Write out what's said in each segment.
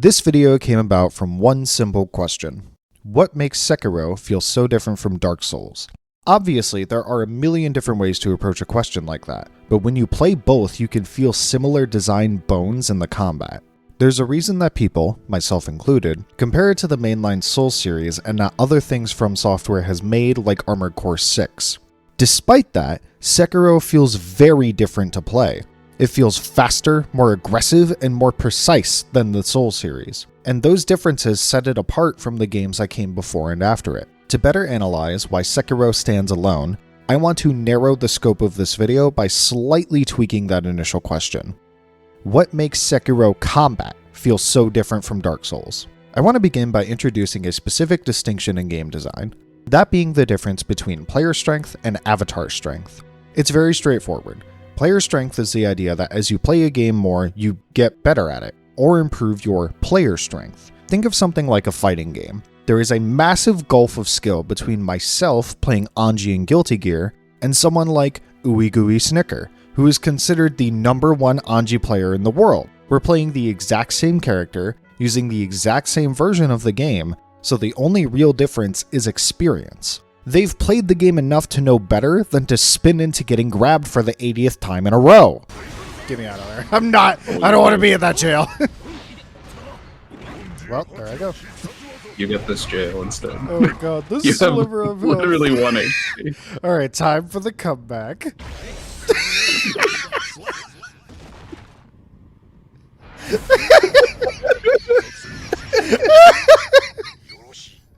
This video came about from one simple question. What makes Sekiro feel so different from Dark Souls? Obviously, there are a million different ways to approach a question like that, but when you play both, you can feel similar design bones in the combat. There's a reason that people, myself included, compare it to the mainline Souls series and not other things From Software has made like Armored Core 6. Despite that, Sekiro feels very different to play. It feels faster, more aggressive, and more precise than the Souls series. And those differences set it apart from the games that came before and after it. To better analyze why Sekiro stands alone, I want to narrow the scope of this video by slightly tweaking that initial question. What makes Sekiro combat feel so different from Dark Souls? I want to begin by introducing a specific distinction in game design, that being the difference between player strength and avatar strength. It's very straightforward. Player strength is the idea that as you play a game more, you get better at it, or improve your player strength. Think of something like a fighting game. There is a massive gulf of skill between myself playing Anji in Guilty Gear and someone like Ooey Gooey Snicker, who is considered the #1 Anji player in the world. We're playing the exact same character, using the exact same version of the game, so the only real difference is experience. They've played the game enough to know better than to spin into getting grabbed for the 80th time in a row. Get me out of there. I don't want to be in that jail. Well, there I go. You get this jail instead. Oh god, this you sliver have of health. literally 1 HP. Alright, time for the comeback.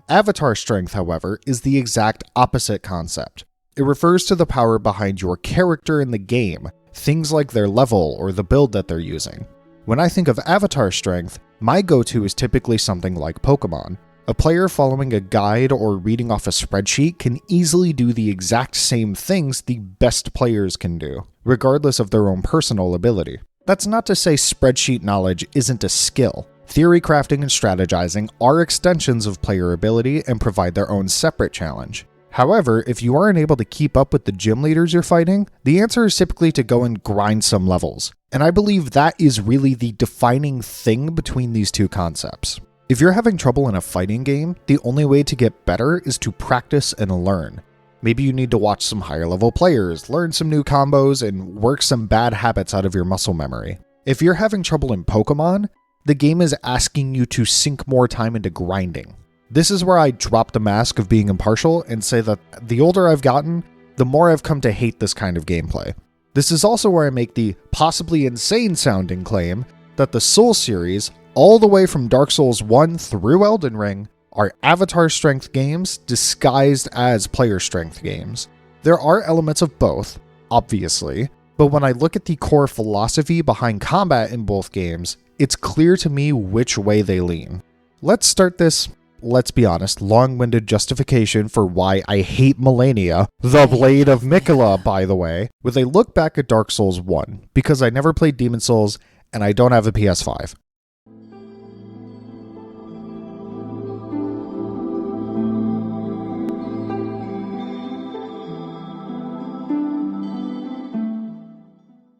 Avatar strength, however, is the exact opposite concept. It refers to the power behind your character in the game, things like their level or the build that they're using. When I think of avatar strength, my go-to is typically something like Pokemon. A player following a guide or reading off a spreadsheet can easily do the exact same things the best players can do, regardless of their own personal ability. That's not to say spreadsheet knowledge isn't a skill. Theory crafting and strategizing are extensions of player ability and provide their own separate challenge. However, if you aren't able to keep up with the gym leaders you're fighting, the answer is typically to go and grind some levels. And I believe that is really the defining thing between these two concepts. If you're having trouble in a fighting game, the only way to get better is to practice and learn. Maybe you need to watch some higher level players, learn some new combos, and work some bad habits out of your muscle memory. If you're having trouble in Pokemon, the game is asking you to sink more time into grinding. This is where I drop the mask of being impartial and say that the older I've gotten, the more I've come to hate this kind of gameplay. This is also where I make the possibly insane sounding claim that the Souls series, all the way from Dark Souls 1 through Elden Ring, are avatar strength games disguised as player strength games. There are elements of both, obviously, but when I look at the core philosophy behind combat in both games, it's clear to me which way they lean. Let's start this, let's be honest, long-winded justification for why I hate Malenia, the Blade of Miquella, by the way, with a look back at Dark Souls 1, because I never played Demon Souls and I don't have a PS5.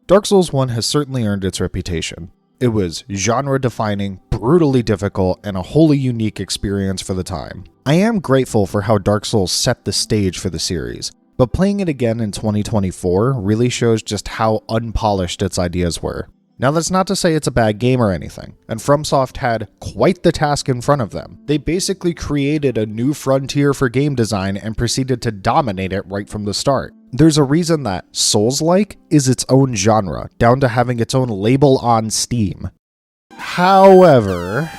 Dark Souls 1 has certainly earned its reputation. It was genre-defining, brutally difficult, and a wholly unique experience for the time. I am grateful for how Dark Souls set the stage for the series, but playing it again in 2024 really shows just how unpolished its ideas were. Now that's not to say it's a bad game or anything, and FromSoft had quite the task in front of them. They basically created a new frontier for game design and proceeded to dominate it right from the start. There's a reason that Souls-like is its own genre, down to having its own label on Steam. However,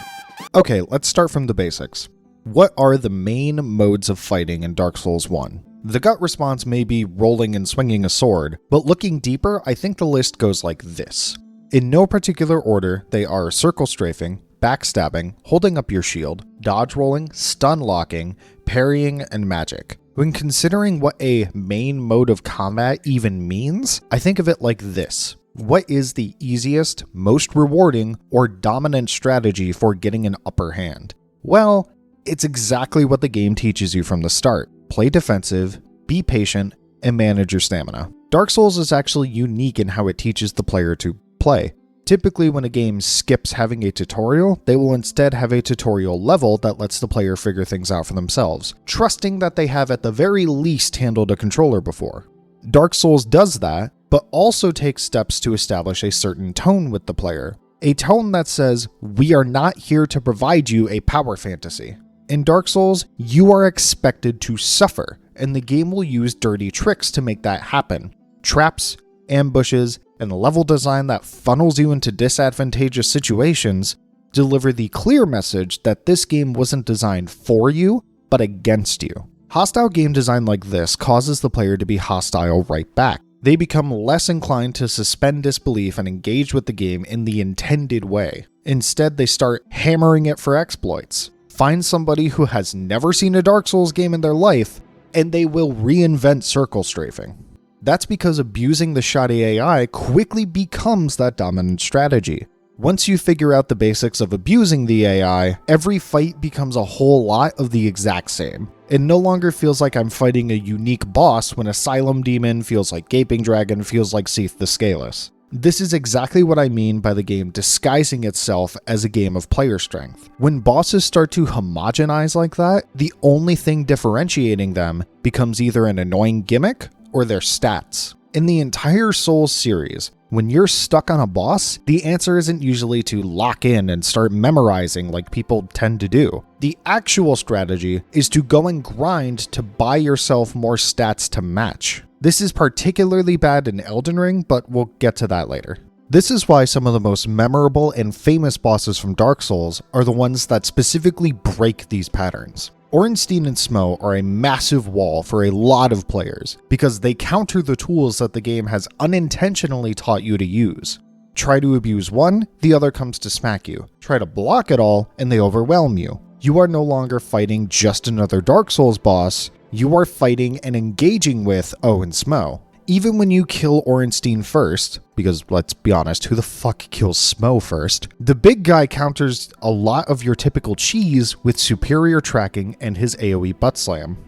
okay, let's start from the basics. What are the main modes of fighting in Dark Souls 1? The gut response may be rolling and swinging a sword, but looking deeper, I think the list goes like this. In no particular order, they are circle strafing, backstabbing, holding up your shield, dodge rolling, stun locking, parrying, and magic. When considering what a main mode of combat even means, I think of it like this. What is the easiest, most rewarding, or dominant strategy for getting an upper hand? Well, it's exactly what the game teaches you from the start. Play defensive, be patient, and manage your stamina. Dark Souls is actually unique in how it teaches the player to play. Typically, when a game skips having a tutorial, they will instead have a tutorial level that lets the player figure things out for themselves, trusting that they have at the very least handled a controller before. Dark Souls does that, but also takes steps to establish a certain tone with the player. A tone that says, we are not here to provide you a power fantasy. In Dark Souls, you are expected to suffer, and the game will use dirty tricks to make that happen. Traps, ambushes, and level design that funnels you into disadvantageous situations deliver the clear message that this game wasn't designed for you, but against you. Hostile game design like this causes the player to be hostile right back. They become less inclined to suspend disbelief and engage with the game in the intended way. Instead, they start hammering it for exploits. Find somebody who has never seen a Dark Souls game in their life, and they will reinvent circle strafing. That's because abusing the shoddy AI quickly becomes that dominant strategy. Once you figure out the basics of abusing the AI, every fight becomes a whole lot of the exact same. It no longer feels like I'm fighting a unique boss when Asylum Demon feels like Gaping Dragon feels like Seath the Scaleless. This is exactly what I mean by the game disguising itself as a game of player strength. When bosses start to homogenize like that, the only thing differentiating them becomes either an annoying gimmick or their stats. In the entire Souls series, when you're stuck on a boss, the answer isn't usually to lock in and start memorizing like people tend to do. The actual strategy is to go and grind to buy yourself more stats to match. This is particularly bad in Elden Ring, but we'll get to that later. This is why some of the most memorable and famous bosses from Dark Souls are the ones that specifically break these patterns. Ornstein and Smough are a massive wall for a lot of players because they counter the tools that the game has unintentionally taught you to use. Try to abuse one, the other comes to smack you. Try to block it all, and they overwhelm you. You are no longer fighting just another Dark Souls boss, you are fighting and engaging with Smough. Even when you kill Ornstein first, because let's be honest, who the fuck kills Smough first? The big guy counters a lot of your typical cheese with superior tracking and his AoE butt slam.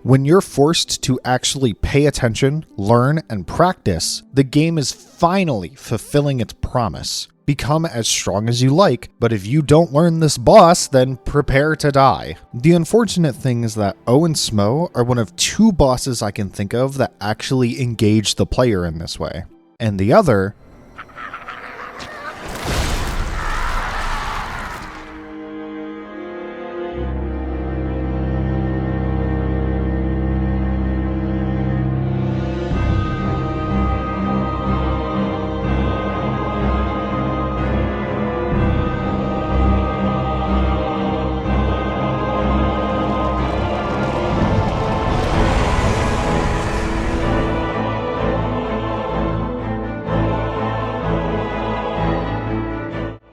When you're forced to actually pay attention, learn, and practice, the game is finally fulfilling its promise. Become as strong as you like, but if you don't learn this boss, then prepare to die. The unfortunate thing is that and Smough are one of two bosses I can think of that actually engage the player in this way. And the other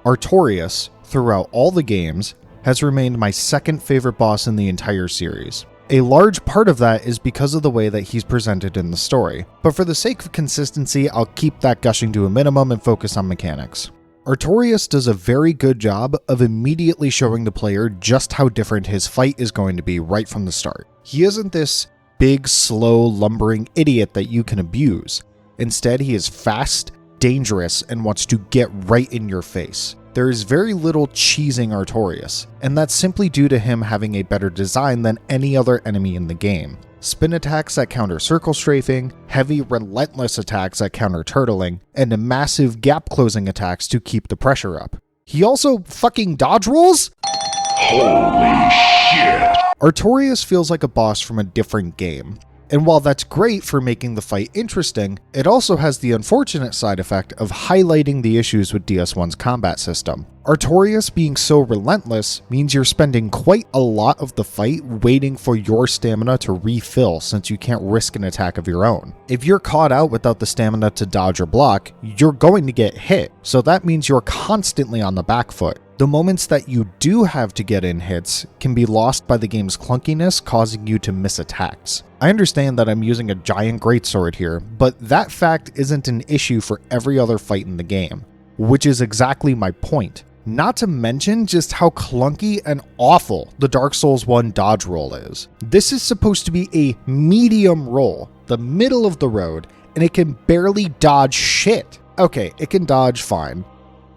Artorias, throughout all the games, has remained my second favorite boss in the entire series. A large part of that is because of the way that he's presented in the story, but for the sake of consistency, I'll keep that gushing to a minimum and focus on mechanics. Artorias does a very good job of immediately showing the player just how different his fight is going to be right from the start. He isn't this big, slow, lumbering idiot that you can abuse. Instead, he is fast, dangerous, and wants to get right in your face. There is very little cheesing Artorias, and that's simply due to him having a better design than any other enemy in the game. Spin attacks that counter circle strafing, heavy relentless attacks that counter turtling, and massive gap closing attacks to keep the pressure up. He also fucking dodge rolls? Holy shit! Artorias feels like a boss from a different game. And while that's great for making the fight interesting, it also has the unfortunate side effect of highlighting the issues with DS1's combat system. Artorias being so relentless means you're spending quite a lot of the fight waiting for your stamina to refill since you can't risk an attack of your own. If you're caught out without the stamina to dodge or block, you're going to get hit, so that means you're constantly on the back foot. The moments that you do have to get in hits can be lost by the game's clunkiness, causing you to miss attacks. I understand that I'm using a giant greatsword here, but that fact isn't an issue for every other fight in the game, which is exactly my point. Not to mention just how clunky and awful the Dark Souls 1 dodge roll is. This is supposed to be a medium roll, the middle of the road, and it can barely dodge shit. Okay, it can dodge fine,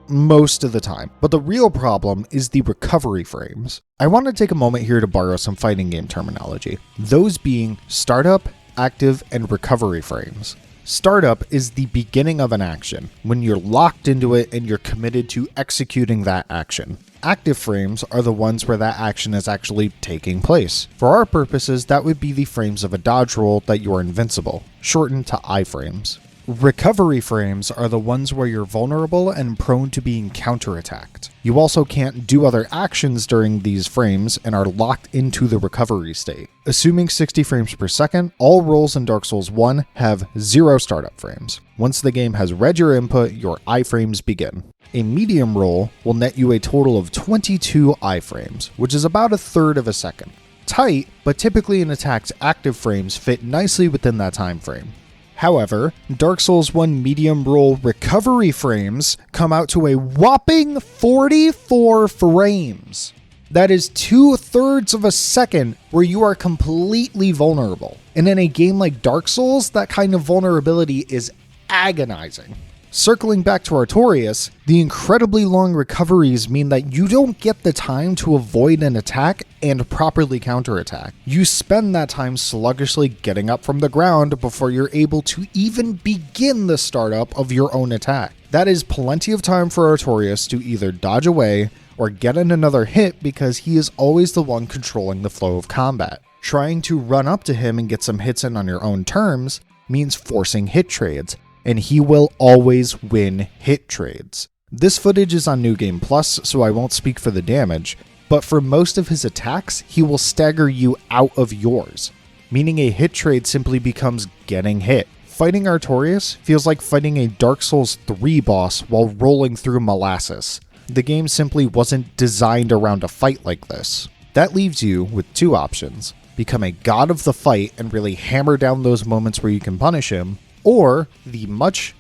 most of the time, but the real problem is the recovery frames. I want to take a moment here to borrow some fighting game terminology, those being startup, active, and recovery frames. Startup is the beginning of an action, when you're locked into it and you're committed to executing that action. Active frames are the ones where that action is actually taking place. For our purposes, that would be the frames of a dodge roll that you are invincible, shortened to iframes. Recovery frames are the ones where you're vulnerable and prone to being counterattacked. You also can't do other actions during these frames and are locked into the recovery state. Assuming 60 frames per second, all rolls in Dark Souls 1 have 0 startup frames. Once the game has read your input, your iframes begin. A medium roll will net you a total of 22 iframes, which is about a third of a second. Tight, but typically an attack's active frames fit nicely within that time frame. However, Dark Souls 1 medium roll recovery frames come out to a whopping 44 frames. That is 2/3 of a second where you are completely vulnerable. And in a game like Dark Souls, that kind of vulnerability is agonizing. Circling back to Artorias, the incredibly long recoveries mean that you don't get the time to avoid an attack and properly counterattack. You spend that time sluggishly getting up from the ground before you're able to even begin the startup of your own attack. That is plenty of time for Artorias to either dodge away or get in another hit because he is always the one controlling the flow of combat. Trying to run up to him and get some hits in on your own terms means forcing hit trades, and he will always win hit trades. This footage is on New Game Plus, so I won't speak for the damage, but for most of his attacks, he will stagger you out of yours, meaning a hit trade simply becomes getting hit. Fighting Artorias feels like fighting a Dark Souls 3 boss while rolling through molasses. The game simply wasn't designed around a fight like this. That leaves you with two options: become a god of the fight and really hammer down those moments where you can punish him, or the much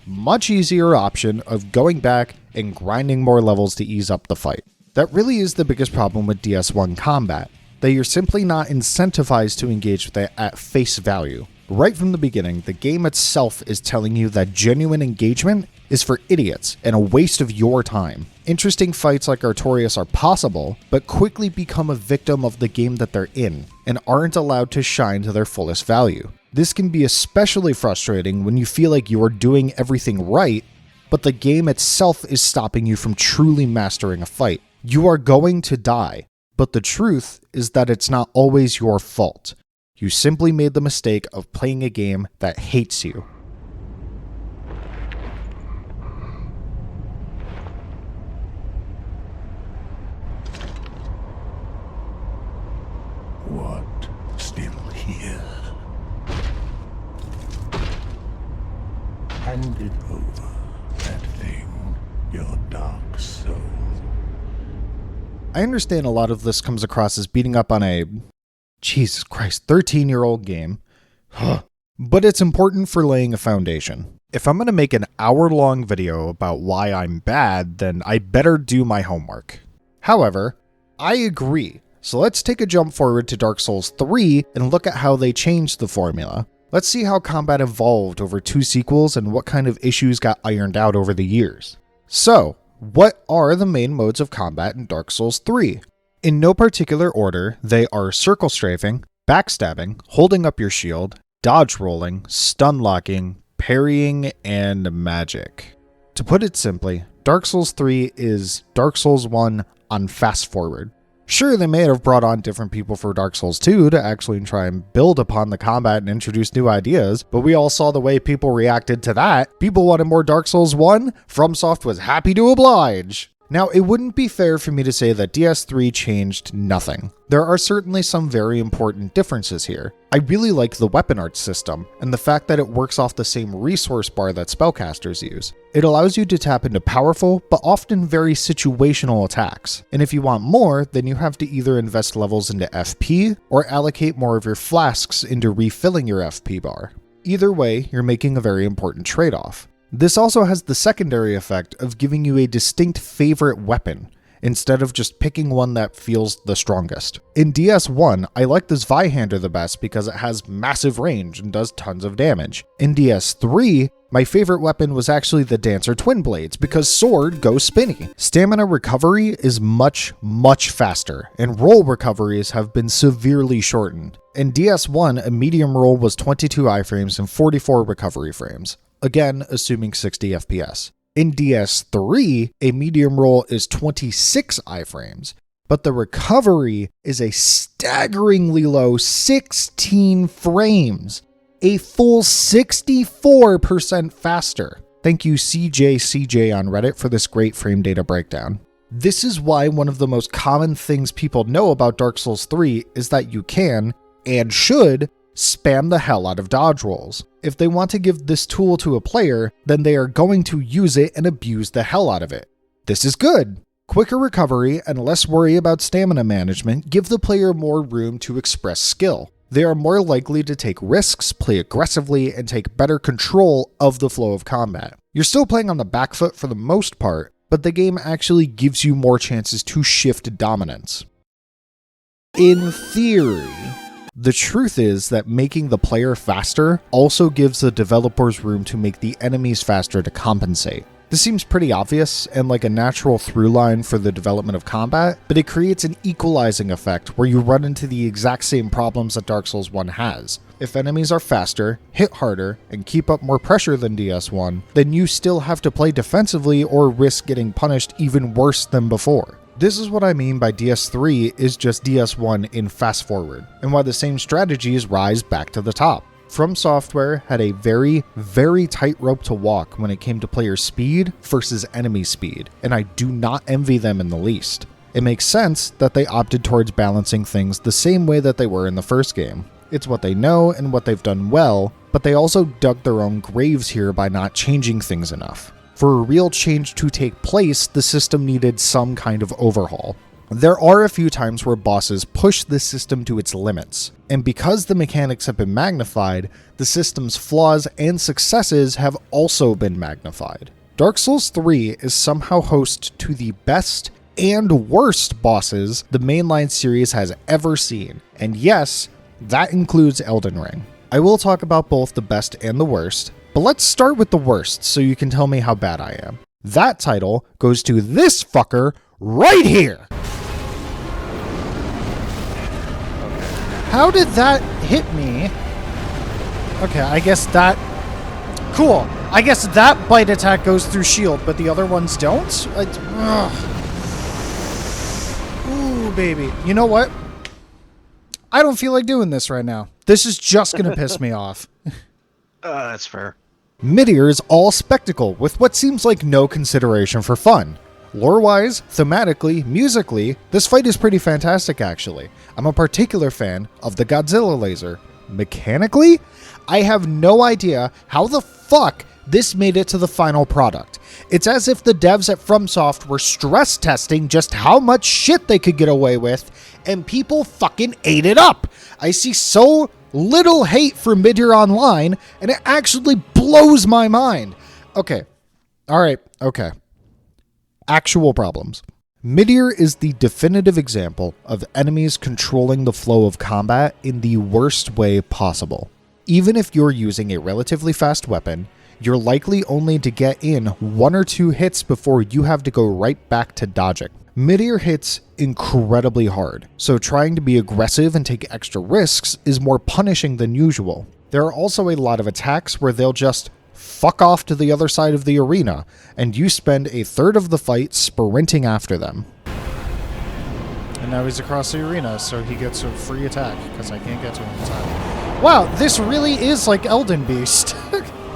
easier option of going back and grinding more levels to ease up the fight. That really is the biggest problem with DS1 combat, that you're simply not incentivized to engage with it at face value. Right from the beginning, the game itself is telling you that genuine engagement is for idiots and a waste of your time. Interesting fights like Artorias are possible, but quickly become a victim of the game that they're in, and aren't allowed to shine to their fullest value. This can be especially frustrating when you feel like you are doing everything right, but the game itself is stopping you from truly mastering a fight. You are going to die, but the truth is that it's not always your fault. You simply made the mistake of playing a game that hates you. What? Still here? Hand it over, that thing, your dark soul. I understand a lot of this comes across as beating up on a, Jesus Christ, 13-year-old game. But it's important for laying a foundation. If I'm going to make an hour-long video about why I'm bad, then I better do my homework. However, I agree. So let's take a jump forward to Dark Souls 3 and look at how they changed the formula. Let's see how combat evolved over 2 sequels and what kind of issues got ironed out over the years. So, what are the main modes of combat in Dark Souls 3? In no particular order, they are circle strafing, backstabbing, holding up your shield, dodge rolling, stun locking, parrying, and magic. To put it simply, Dark Souls 3 is Dark Souls 1 on fast forward. Sure, they may have brought on different people for Dark Souls 2 to actually try and build upon the combat and introduce new ideas, but we all saw the way people reacted to that. People wanted more Dark Souls 1, FromSoft was happy to oblige. Now, it wouldn't be fair for me to say that DS3 changed nothing. There are certainly some very important differences here. I really like the weapon art system, and the fact that it works off the same resource bar that spellcasters use. It allows you to tap into powerful, but often very situational attacks. And if you want more, then you have to either invest levels into FP, or allocate more of your flasks into refilling your FP bar. Either way, you're making a very important trade-off. This also has the secondary effect of giving you a distinct favorite weapon, instead of just picking one that feels the strongest. In DS1, I like the Zweihander the best because it has massive range and does tons of damage. In DS3, my favorite weapon was actually the Dancer Twin Blades because sword goes spinny. Stamina recovery is much faster, and roll recoveries have been severely shortened. In DS1, a medium roll was 22 iframes and 44 recovery frames, again assuming 60 FPS. In DS3, a medium roll is 26 iframes, but the recovery is a staggeringly low 16 frames. A full 64% faster. Thank you CJ on Reddit for this great frame data breakdown. This is why one of the most common things people know about Dark Souls 3 is that you can, and should, spam the hell out of dodge rolls. If they want to give this tool to a player, then they are going to use it and abuse the hell out of it. This is good. Quicker recovery and less worry about stamina management give the player more room to express skill. They are more likely to take risks, play aggressively, and take better control of the flow of combat. You're still playing on the back foot for the most part, but the game actually gives you more chances to shift dominance. In theory, the truth is that making the player faster also gives the developers room to make the enemies faster to compensate. This seems pretty obvious and like a natural through line for the development of combat, but it creates an equalizing effect where you run into the exact same problems that Dark Souls 1 has. If enemies are faster, hit harder, and keep up more pressure than DS1, then you still have to play defensively or risk getting punished even worse than before. This is what I mean by DS3 is just DS1 in fast forward, and why the same strategies rise back to the top. From Software had a very tight rope to walk when it came to player speed versus enemy speed, and I do not envy them in the least. It makes sense that they opted towards balancing things the same way that they were in the first game. It's what they know and what they've done well, but they also dug their own graves here by not changing things enough. For a real change to take place, the system needed some kind of overhaul. There are a few times where bosses push the system to its limits, and because the mechanics have been magnified, the system's flaws and successes have also been magnified. Dark Souls 3 is somehow host to the best and worst bosses the mainline series has ever seen, and yes, that includes Elden Ring. I will talk about both the best and the worst, but let's start with the worst so you can tell me how bad I am. That title goes to this fucker right here! How did that hit me? Okay, I guess that... Cool. I guess that bite attack goes through shield, but the other ones don't? Ooh, baby. You know what? I don't feel like doing this right now. This is just gonna piss me off. That's fair. Midir is all spectacle, with what seems like no consideration for fun. Lore-wise, thematically, musically, this fight is pretty fantastic actually. I'm a particular fan of the Godzilla laser. Mechanically, I have no idea how the fuck this made it to the final product. It's as if the devs at FromSoft were stress testing just how much shit they could get away with, and people fucking ate it up. I see so little hate for Midir Online, and it actually blows my mind. Okay. Alright, okay. Actual problems. Midir is the definitive example of enemies controlling the flow of combat in the worst way possible. Even if you're using a relatively fast weapon, you're likely only to get in 1 or 2 hits before you have to go right back to dodging. Midir hits incredibly hard, so trying to be aggressive and take extra risks is more punishing than usual. There are also a lot of attacks where they'll just fuck off to the other side of the arena, and you spend a third of the fight sprinting after them. And now he's across the arena, so he gets a free attack, because I can't get to him in time. Wow, this really is like Elden Beast.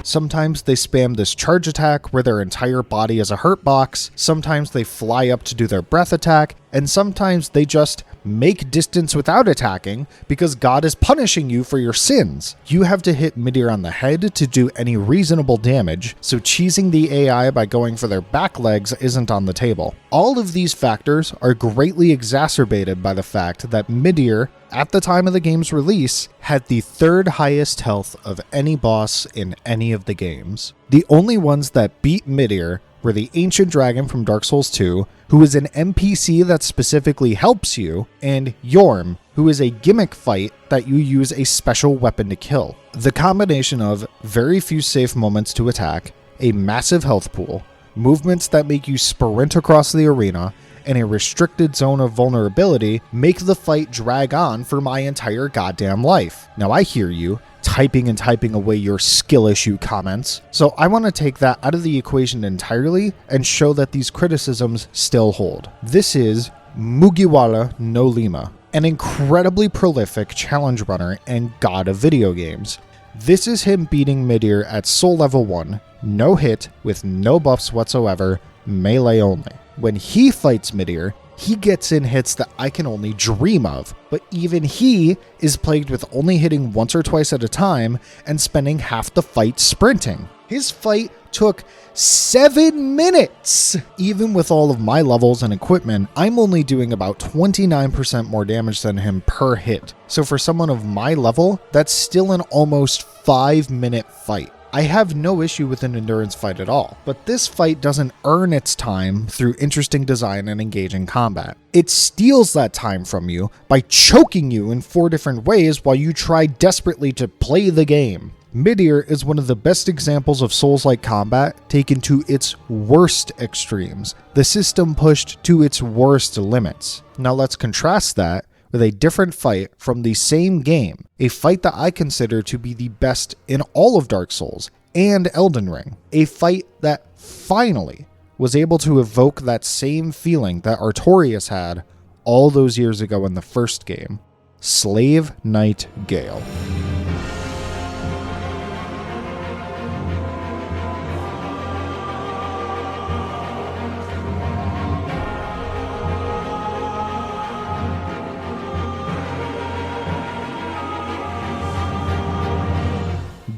Sometimes they spam this charge attack where their entire body is a hurt box, sometimes they fly up to do their breath attack, and sometimes they just make distance without attacking because God is punishing you for your sins. You have to hit Midir on the head to do any reasonable damage, so cheesing the AI by going for their back legs isn't on the table. All of these factors are greatly exacerbated by the fact that Midir, at the time of the game's release, had the 3rd highest health of any boss in any of the games. The only ones that beat Midir where the Ancient Dragon from Dark Souls 2, who is an NPC that specifically helps you, and Yorm, who is a gimmick fight that you use a special weapon to kill. The combination of very few safe moments to attack, a massive health pool, movements that make you sprint across the arena, and a restricted zone of vulnerability make the fight drag on for my entire goddamn life. Now I hear you typing and typing away your skill issue comments, so I want to take that out of the equation entirely and show that these criticisms still hold. This is Mugiwara no Lima, an incredibly prolific challenge runner and god of video games. This is him beating Midir at Soul Level 1, no hit, with no buffs whatsoever, melee only. When he fights Midir, he gets in hits that I can only dream of, but even he is plagued with only hitting once or twice at a time and spending half the fight sprinting. His fight took 7 minutes! Even with all of my levels and equipment, I'm only doing about 29% more damage than him per hit. So for someone of my level, that's still an almost 5-minute fight. I have no issue with an endurance fight at all, but this fight doesn't earn its time through interesting design and engaging combat. It steals that time from you by choking you in 4 different ways while you try desperately to play the game. Midir is one of the best examples of Souls-like combat taken to its worst extremes, the system pushed to its worst limits. Now let's contrast that with a different fight from the same game, a fight that I consider to be the best in all of Dark Souls and Elden Ring, a fight that finally was able to evoke that same feeling that Artorias had all those years ago in the first game, Slave Knight Gale.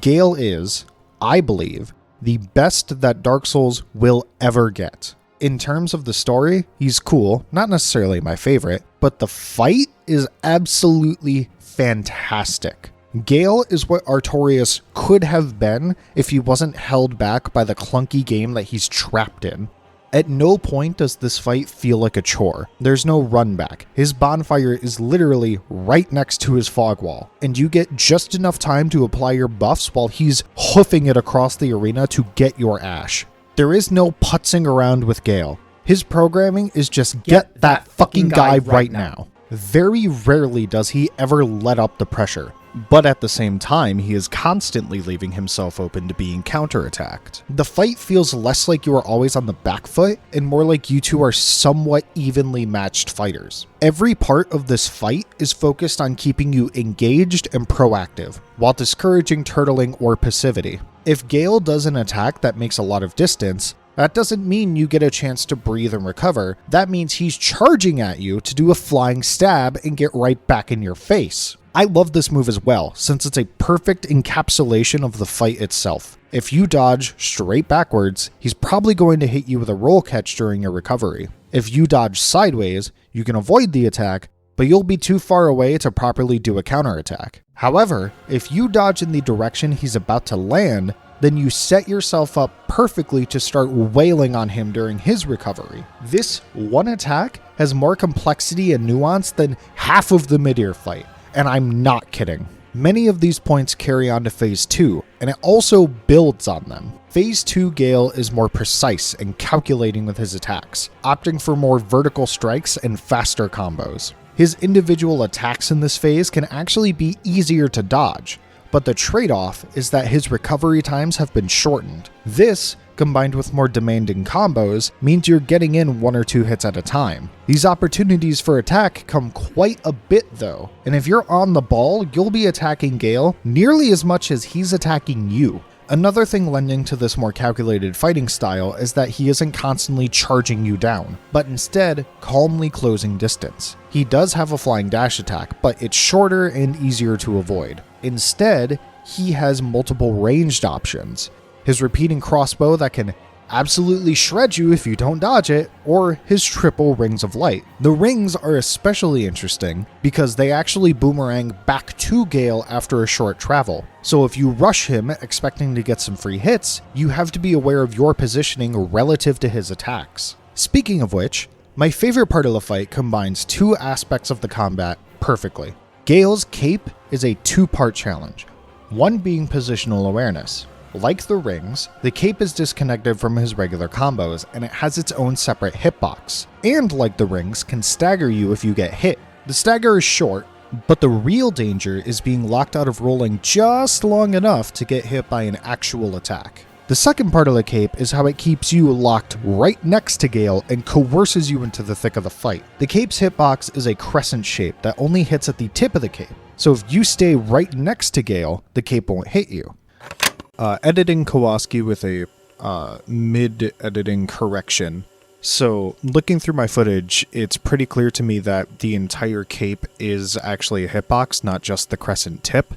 Gale is, I believe, the best that Dark Souls will ever get. In terms of the story, he's cool, not necessarily my favorite, but the fight is absolutely fantastic. Gale is what Artorias could have been if he wasn't held back by the clunky game that he's trapped in. At no point does this fight feel like a chore. There's no run back. His bonfire is literally right next to his fog wall, and you get just enough time to apply your buffs while he's hoofing it across the arena to get your ash. There is no putzing around with Gale. His programming is just get that fucking guy right now. Very rarely does he ever let up the pressure, but at the same time, he is constantly leaving himself open to being counterattacked. The fight feels less like you are always on the back foot and more like you two are somewhat evenly matched fighters. Every part of this fight is focused on keeping you engaged and proactive, while discouraging turtling or passivity. If Gale does an attack that makes a lot of distance, that doesn't mean you get a chance to breathe and recover. That means he's charging at you to do a flying stab and get right back in your face. I love this move as well, since it's a perfect encapsulation of the fight itself. If you dodge straight backwards, he's probably going to hit you with a roll catch during your recovery. If you dodge sideways, you can avoid the attack, but you'll be too far away to properly do a counterattack. However, if you dodge in the direction he's about to land, then you set yourself up perfectly to start wailing on him during his recovery. This one attack has more complexity and nuance than half of the Midir fight, and I'm not kidding. Many of these points carry on to Phase 2, and it also builds on them. Phase 2 Gale is more precise and calculating with his attacks, opting for more vertical strikes and faster combos. His individual attacks in this phase can actually be easier to dodge, but the trade-off is that his recovery times have been shortened. This, combined with more demanding combos, means you're getting in 1 or 2 hits at a time. These opportunities for attack come quite a bit though, and if you're on the ball, you'll be attacking Gale nearly as much as he's attacking you. Another thing lending to this more calculated fighting style is that he isn't constantly charging you down, but instead calmly closing distance. He does have a flying dash attack, but it's shorter and easier to avoid. Instead, he has multiple ranged options. His repeating crossbow that can absolutely shred you if you don't dodge it, or his triple rings of light. The rings are especially interesting because they actually boomerang back to Gale after a short travel. So if you rush him expecting to get some free hits, you have to be aware of your positioning relative to his attacks. Speaking of which, my favorite part of the fight combines two aspects of the combat perfectly. Gale's cape is a two-part challenge, one being positional awareness. Like the rings, the cape is disconnected from his regular combos and it has its own separate hitbox, and like the rings, can stagger you if you get hit. The stagger is short, but the real danger is being locked out of rolling just long enough to get hit by an actual attack. The second part of the cape is how it keeps you locked right next to Gale and coerces you into the thick of the fight. The cape's hitbox is a crescent shape that only hits at the tip of the cape, so if you stay right next to Gale, the cape won't hit you. Editing Kauaski with a mid-editing correction. So, looking through my footage, it's pretty clear to me that the entire cape is actually a hitbox, not just the crescent tip.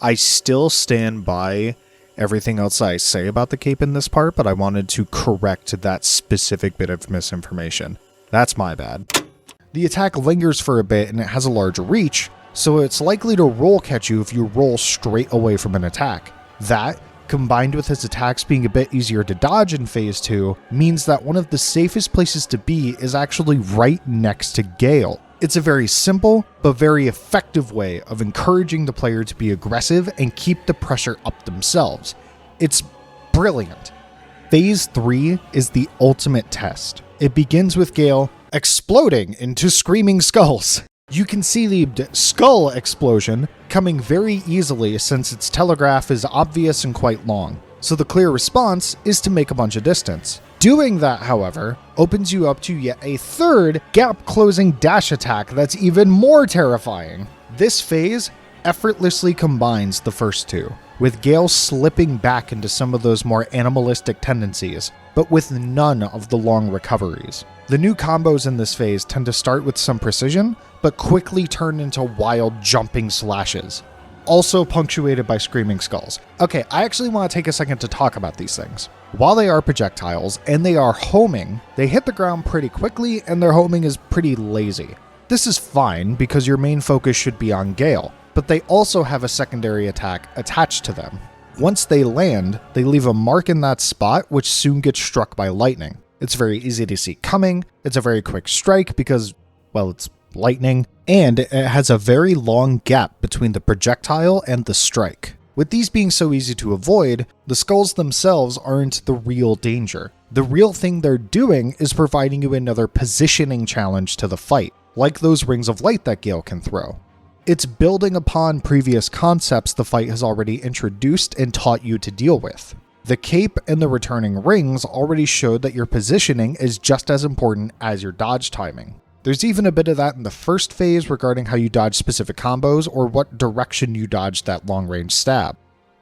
I still stand by everything else I say about the cape in this part, but I wanted to correct that specific bit of misinformation. That's my bad. The attack lingers for a bit and it has a large reach, so it's likely to roll catch you if you roll straight away from an attack. That, combined with his attacks being a bit easier to dodge in Phase 2, means that one of the safest places to be is actually right next to Gale. It's a very simple, but very effective way of encouraging the player to be aggressive and keep the pressure up themselves. It's brilliant. Phase 3 is the ultimate test. It begins with Gale exploding into screaming skulls. You can see the skull explosion coming very easily since its telegraph is obvious and quite long, so the clear response is to make a bunch of distance. Doing that, however, opens you up to yet a third gap-closing dash attack that's even more terrifying. This phase effortlessly combines the first two, with Gale slipping back into some of those more animalistic tendencies, but with none of the long recoveries. The new combos in this phase tend to start with some precision, but quickly turn into wild jumping slashes, also punctuated by screaming skulls. Okay, I actually want to take a second to talk about these things. While they are projectiles and they are homing, they hit the ground pretty quickly and their homing is pretty lazy. This is fine because your main focus should be on Gale, but they also have a secondary attack attached to them. Once they land, they leave a mark in that spot which soon gets struck by lightning. It's very easy to see coming, it's a very quick strike because, well, it's lightning, and it has a very long gap between the projectile and the strike. With these being so easy to avoid, the skulls themselves aren't the real danger. The real thing they're doing is providing you another positioning challenge to the fight, like those rings of light that Gale can throw. It's building upon previous concepts the fight has already introduced and taught you to deal with. The cape and the returning rings already showed that your positioning is just as important as your dodge timing. There's even a bit of that in the first phase regarding how you dodge specific combos or what direction you dodge that long-range stab.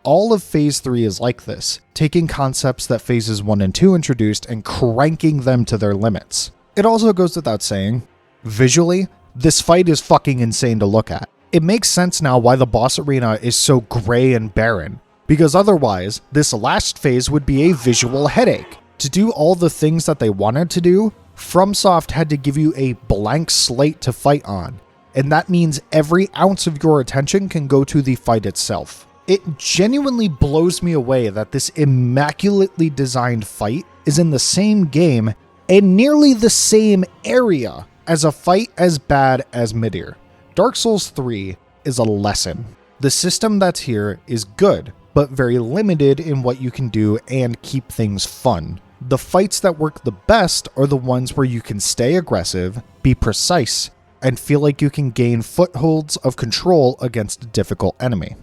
All of Phase 3 is like this, taking concepts that Phases 1 and 2 introduced and cranking them to their limits. It also goes without saying, visually, this fight is fucking insane to look at. It makes sense now why the boss arena is so gray and barren, because otherwise, this last phase would be a visual headache. To do all the things that they wanted to do, FromSoft had to give you a blank slate to fight on, and that means every ounce of your attention can go to the fight itself. It genuinely blows me away that this immaculately designed fight is in the same game and nearly the same area as a fight as bad as Midir. Dark Souls 3 is a lesson. The system that's here is good, but very limited in what you can do and keep things fun. The fights that work the best are the ones where you can stay aggressive, be precise, and feel like you can gain footholds of control against a difficult enemy.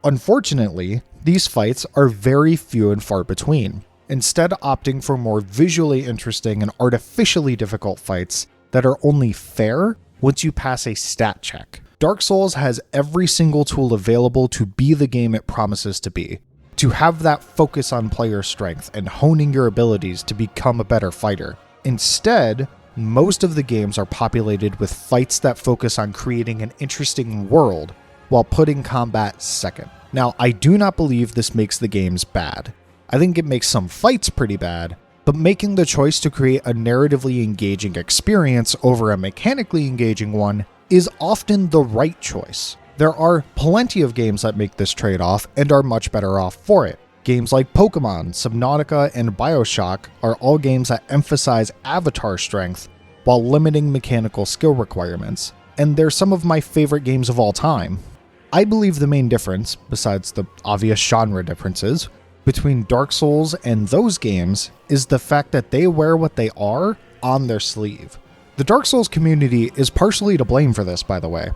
Unfortunately, these fights are very few and far between, instead opting for more visually interesting and artificially difficult fights that are only fair once you pass a stat check. Dark Souls has every single tool available to be the game it promises to be, to have that focus on player strength and honing your abilities to become a better fighter. Instead, most of the games are populated with fights that focus on creating an interesting world while putting combat second. Now, I do not believe this makes the games bad. I think it makes some fights pretty bad, but but making the choice to create a narratively engaging experience over a mechanically engaging one is often the right choice. There are plenty of games that make this trade-off and are much better off for it. Games like Pokemon, Subnautica, and BioShock are all games that emphasize avatar strength while limiting mechanical skill requirements, and they're some of my favorite games of all time. I believe the main difference, besides the obvious genre differences, between Dark Souls and those games is the fact that they wear what they are on their sleeve. The Dark Souls community is partially to blame for this, by the way.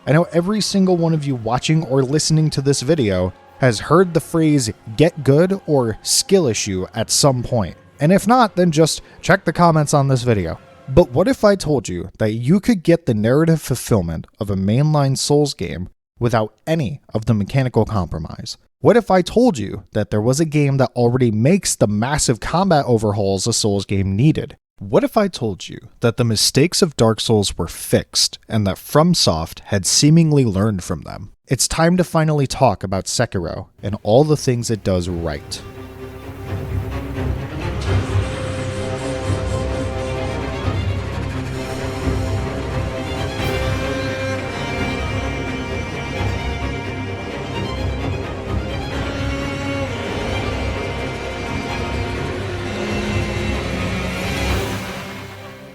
I know every single one of you watching or listening to this video has heard the phrase get good or skill issue at some point. And if not, then just check the comments on this video. But what if I told you that you could get the narrative fulfillment of a mainline Souls game without any of the mechanical compromise? What if I told you that there was a game that already makes the massive combat overhauls a Souls game needed? What if I told you that the mistakes of Dark Souls were fixed and that FromSoft had seemingly learned from them? It's time to finally talk about Sekiro and all the things it does right.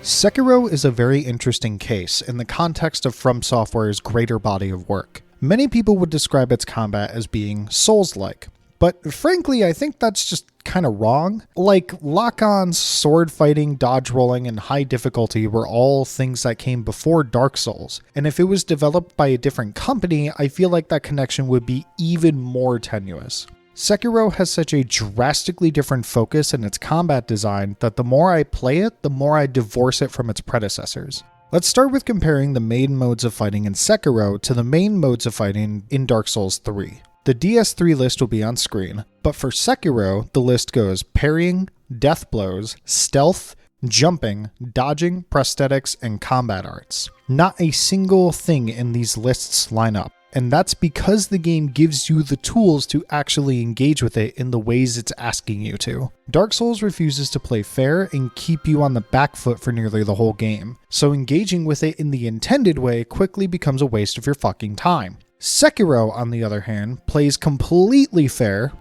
Sekiro is a very interesting case in the context of From Software's greater body of work. Many people would describe its combat as being Souls-like, but frankly, I think that's just kind of wrong. Like, lock-ons, sword fighting, dodge rolling, and high difficulty were all things that came before Dark Souls, and if it was developed by a different company, I feel like that connection would be even more tenuous. Sekiro has such a drastically different focus in its combat design that the more I play it, the more I divorce it from its predecessors. Let's start with comparing the main modes of fighting in Sekiro to the main modes of fighting in Dark Souls 3. The DS3 list will be on screen, but for Sekiro, the list goes parrying, death blows, stealth, jumping, dodging, prosthetics, and combat arts. Not a single thing in these lists line up. And that's because the game gives you the tools to actually engage with it in the ways it's asking you to. Dark Souls refuses to play fair and keep you on the back foot for nearly the whole game, so engaging with it in the intended way quickly becomes a waste of your fucking time. Sekiro, on the other hand, plays completely fair,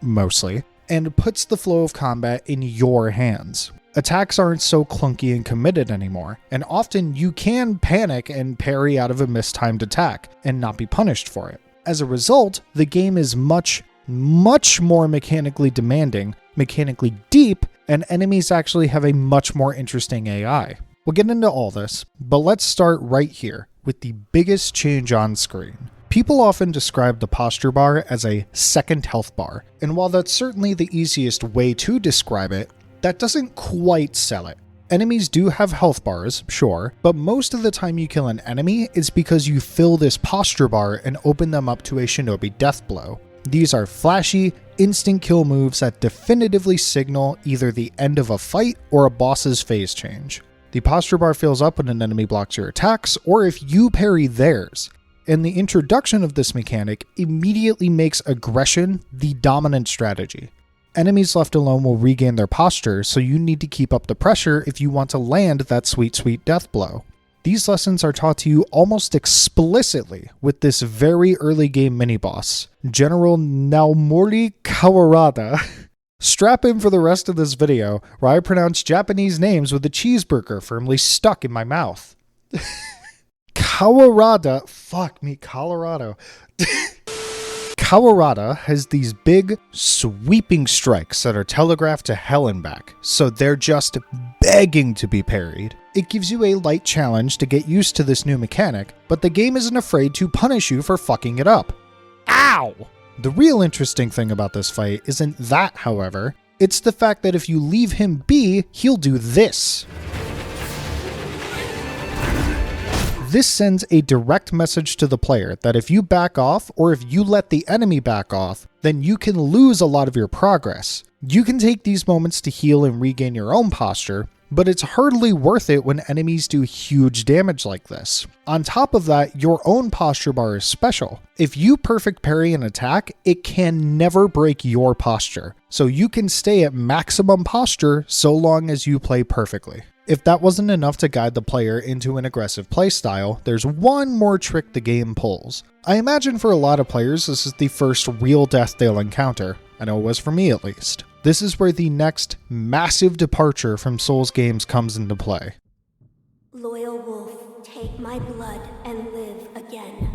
mostly, and puts the flow of combat in your hands. Attacks aren't so clunky and committed anymore, and often you can panic and parry out of a mistimed attack and not be punished for it. As a result, the game is much more mechanically demanding, mechanically deep, and enemies actually have a much more interesting AI. We'll get into all this, but let's start right here with the biggest change on screen. People often describe the posture bar as a second health bar, and while that's certainly the easiest way to describe it, that doesn't quite sell it. Enemies do have health bars, sure, but most of the time you kill an enemy is because you fill this posture bar and open them up to a shinobi death blow. These are flashy, instant kill moves that definitively signal either the end of a fight or a boss's phase change. The posture bar fills up when an enemy blocks your attacks, or if you parry theirs. And the introduction of this mechanic immediately makes aggression the dominant strategy. Enemies left alone will regain their posture, so you need to keep up the pressure if you want to land that sweet death blow. These lessons are taught to you almost explicitly with this very early game mini-boss, General Naomori Kawarada. Strap in for the rest of this video, where I pronounce Japanese names with a cheeseburger firmly stuck in my mouth. Kawarada, fuck me, Colorado. Kauaski has these big, sweeping strikes that are telegraphed to hell and back, so they're just begging to be parried. It gives you a light challenge to get used to this new mechanic, but the game isn't afraid to punish you for fucking it up. Ow! The real interesting thing about this fight isn't that, however, it's the fact that if you leave him be, he'll do this. This sends a direct message to the player that if you back off, or if you let the enemy back off, then you can lose a lot of your progress. You can take these moments to heal and regain your own posture, but it's hardly worth it when enemies do huge damage like this. On top of that, your own posture bar is special. If you perfect parry an attack, it can never break your posture, so you can stay at maximum posture so long as you play perfectly. If that wasn't enough to guide the player into an aggressive playstyle, there's one more trick the game pulls. I imagine for a lot of players this is the first real death they'll encounter. I know it was for me at least. This is where the next massive departure from Souls games comes into play. Loyal wolf, take my blood and live again.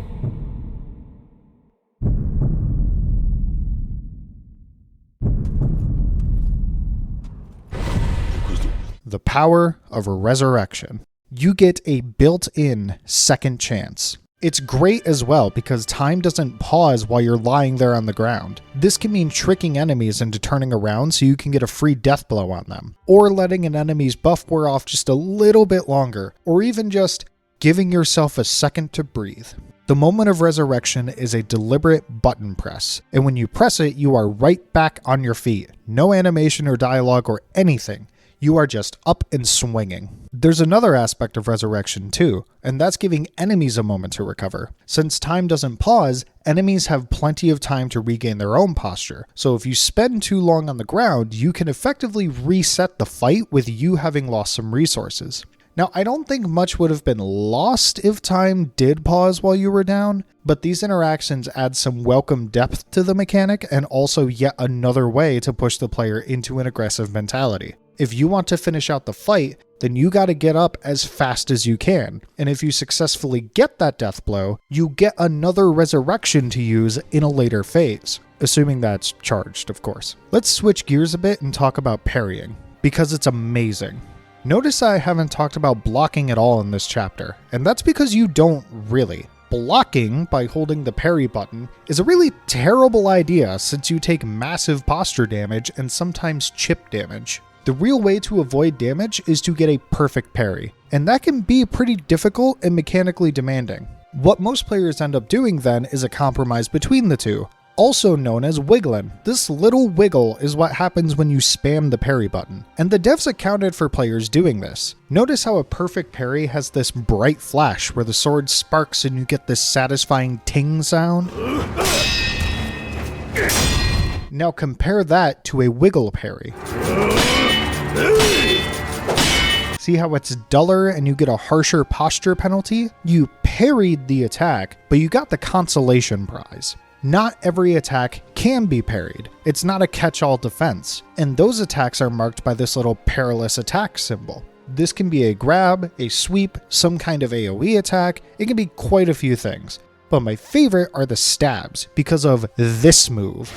The power of resurrection. You get a built-in second chance. It's great as well because time doesn't pause while you're lying there on the ground. This can mean tricking enemies into turning around so you can get a free death blow on them, or letting an enemy's buff wear off just a little bit longer, or even just giving yourself a second to breathe. The moment of resurrection is a deliberate button press, and when you press it, you are right back on your feet. No animation or dialogue or anything. You are just up and swinging. There's another aspect of resurrection too, and that's giving enemies a moment to recover. Since time doesn't pause, enemies have plenty of time to regain their own posture, so if you spend too long on the ground, you can effectively reset the fight with you having lost some resources. Now, I don't think much would have been lost if time did pause while you were down, but these interactions add some welcome depth to the mechanic and also yet another way to push the player into an aggressive mentality. If you want to finish out the fight, then you gotta get up as fast as you can, and if you successfully get that death blow, you get another resurrection to use in a later phase, assuming that's charged, of course. Let's switch gears a bit and talk about parrying, because it's amazing. Notice I haven't talked about blocking at all in this chapter, and that's because you don't really. Blocking by holding the parry button is a really terrible idea since you take massive posture damage and sometimes chip damage. The real way to avoid damage is to get a perfect parry, and that can be pretty difficult and mechanically demanding. What most players end up doing then is a compromise between the two, also known as wiggling. This little wiggle is what happens when you spam the parry button, and the devs accounted for players doing this. Notice how a perfect parry has this bright flash where the sword sparks and you get this satisfying ting sound. Now compare that to a wiggle parry. See how it's duller and you get a harsher posture penalty? You parried the attack, but you got the consolation prize. Not every attack can be parried. It's not a catch-all defense, and those attacks are marked by this little perilous attack symbol. This can be a grab, a sweep, some kind of AoE attack. It can be quite a few things. But my favorite are the stabs because of this move.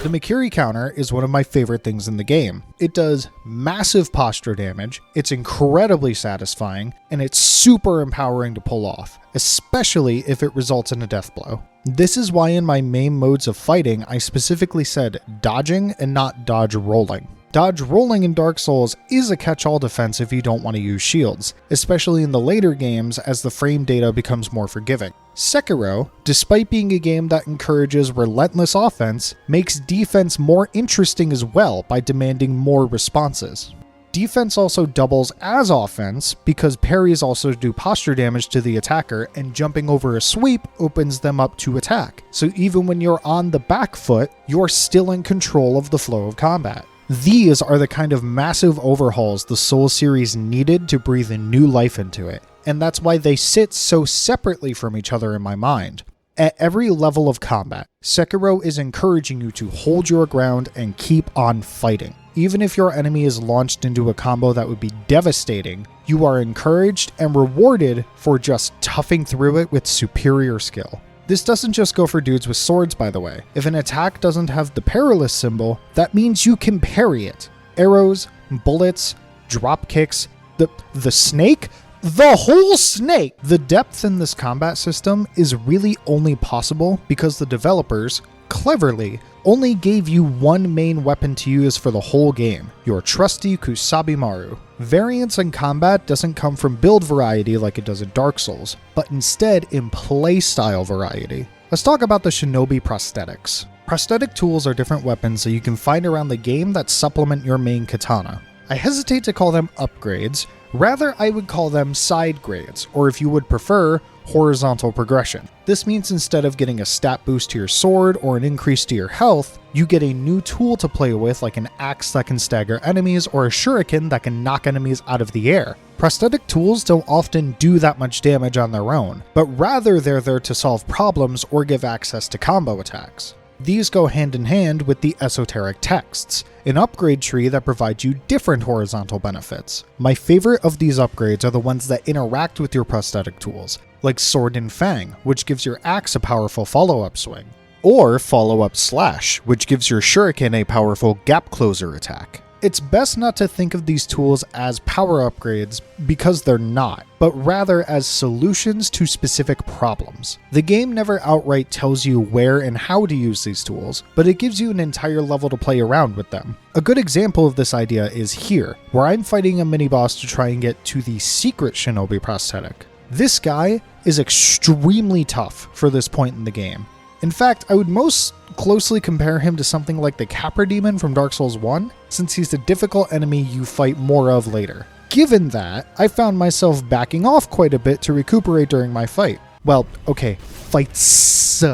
The Mikiri counter is one of my favorite things in the game. It does massive posture damage, it's incredibly satisfying, and it's super empowering to pull off, especially if it results in a death blow. This is why in my main modes of fighting, I specifically said dodging and not dodge rolling. Dodge rolling in Dark Souls is a catch-all defense if you don't want to use shields, especially in the later games as the frame data becomes more forgiving. Sekiro, despite being a game that encourages relentless offense, makes defense more interesting as well by demanding more responses. Defense also doubles as offense because parries also do posture damage to the attacker, and jumping over a sweep opens them up to attack. So even when you're on the back foot, you're still in control of the flow of combat. These are the kind of massive overhauls the Souls series needed to breathe a new life into it, and that's why they sit so separately from each other in my mind. At every level of combat, Sekiro is encouraging you to hold your ground and keep on fighting. Even if your enemy is launched into a combo that would be devastating, you are encouraged and rewarded for just toughing through it with superior skill. This doesn't just go for dudes with swords, by the way. If an attack doesn't have the perilous symbol, that means you can parry it. Arrows, bullets, drop kicks, the snake? The whole snake! The depth in this combat system is really only possible because the developers, cleverly, only gave you one main weapon to use for the whole game, your trusty Kusabi Maru. Variance in combat doesn't come from build variety like it does in Dark Souls, but instead in playstyle variety. Let's talk about the shinobi prosthetics. Prosthetic tools are different weapons that you can find around the game that supplement your main katana. I hesitate to call them upgrades, rather I would call them side grades, or if you would prefer, horizontal progression. This means instead of getting a stat boost to your sword or an increase to your health, you get a new tool to play with, like an axe that can stagger enemies or a shuriken that can knock enemies out of the air. Prosthetic tools don't often do that much damage on their own, but rather they're there to solve problems or give access to combo attacks. These go hand in hand with the esoteric texts, an upgrade tree that provides you different horizontal benefits. My favorite of these upgrades are the ones that interact with your prosthetic tools, like Sword and Fang, which gives your axe a powerful follow-up swing, or Follow-Up Slash, which gives your shuriken a powerful gap closer attack. It's best not to think of these tools as power upgrades because they're not, but rather as solutions to specific problems. The game never outright tells you where and how to use these tools, but it gives you an entire level to play around with them. A good example of this idea is here, where I'm fighting a mini-boss to try and get to the secret shinobi prosthetic. This guy is extremely tough for this point in the game. In fact, I would most closely compare him to something like the Capra Demon from Dark Souls 1, since he's a difficult enemy you fight more of later. Given that, I found myself backing off quite a bit to recuperate during my fight. Well, okay, fights,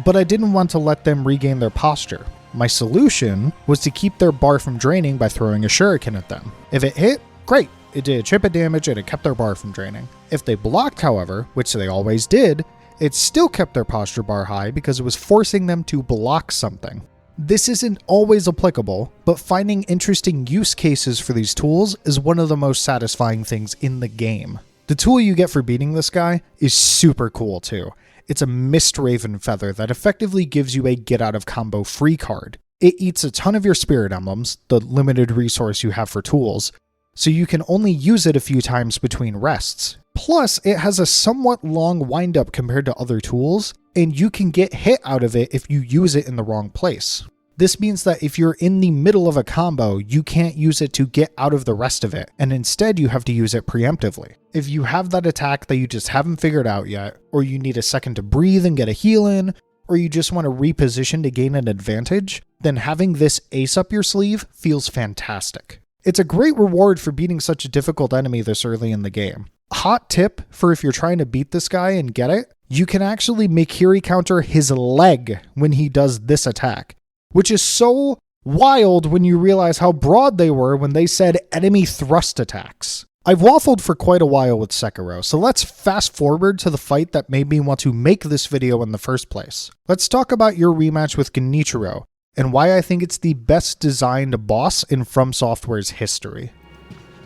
but I didn't want to let them regain their posture. My solution was to keep their bar from draining by throwing a shuriken at them. If it hit, great, it did a chip of damage and it kept their bar from draining. If they blocked, however, which they always did, it still kept their posture bar high because it was forcing them to block something. This isn't always applicable, but finding interesting use cases for these tools is one of the most satisfying things in the game. The tool you get for beating this guy is super cool too. It's a Mist Raven Feather that effectively gives you a get out of combo free card. It eats a ton of your spirit emblems, the limited resource you have for tools, so you can only use it a few times between rests. Plus, it has a somewhat long windup compared to other tools, and you can get hit out of it if you use it in the wrong place. This means that if you're in the middle of a combo, you can't use it to get out of the rest of it, and instead you have to use it preemptively. If you have that attack that you just haven't figured out yet, or you need a second to breathe and get a heal in, or you just want to reposition to gain an advantage, then having this ace up your sleeve feels fantastic. It's a great reward for beating such a difficult enemy this early in the game. Hot tip for if you're trying to beat this guy and get it, you can actually Mikiri counter his leg when he does this attack, which is so wild when you realize how broad they were when they said enemy thrust attacks. I've waffled for quite a while with Sekiro, so let's fast forward to the fight that made me want to make this video in the first place. Let's talk about your rematch with Genichiro, and why I think it's the best designed boss in From Software's history.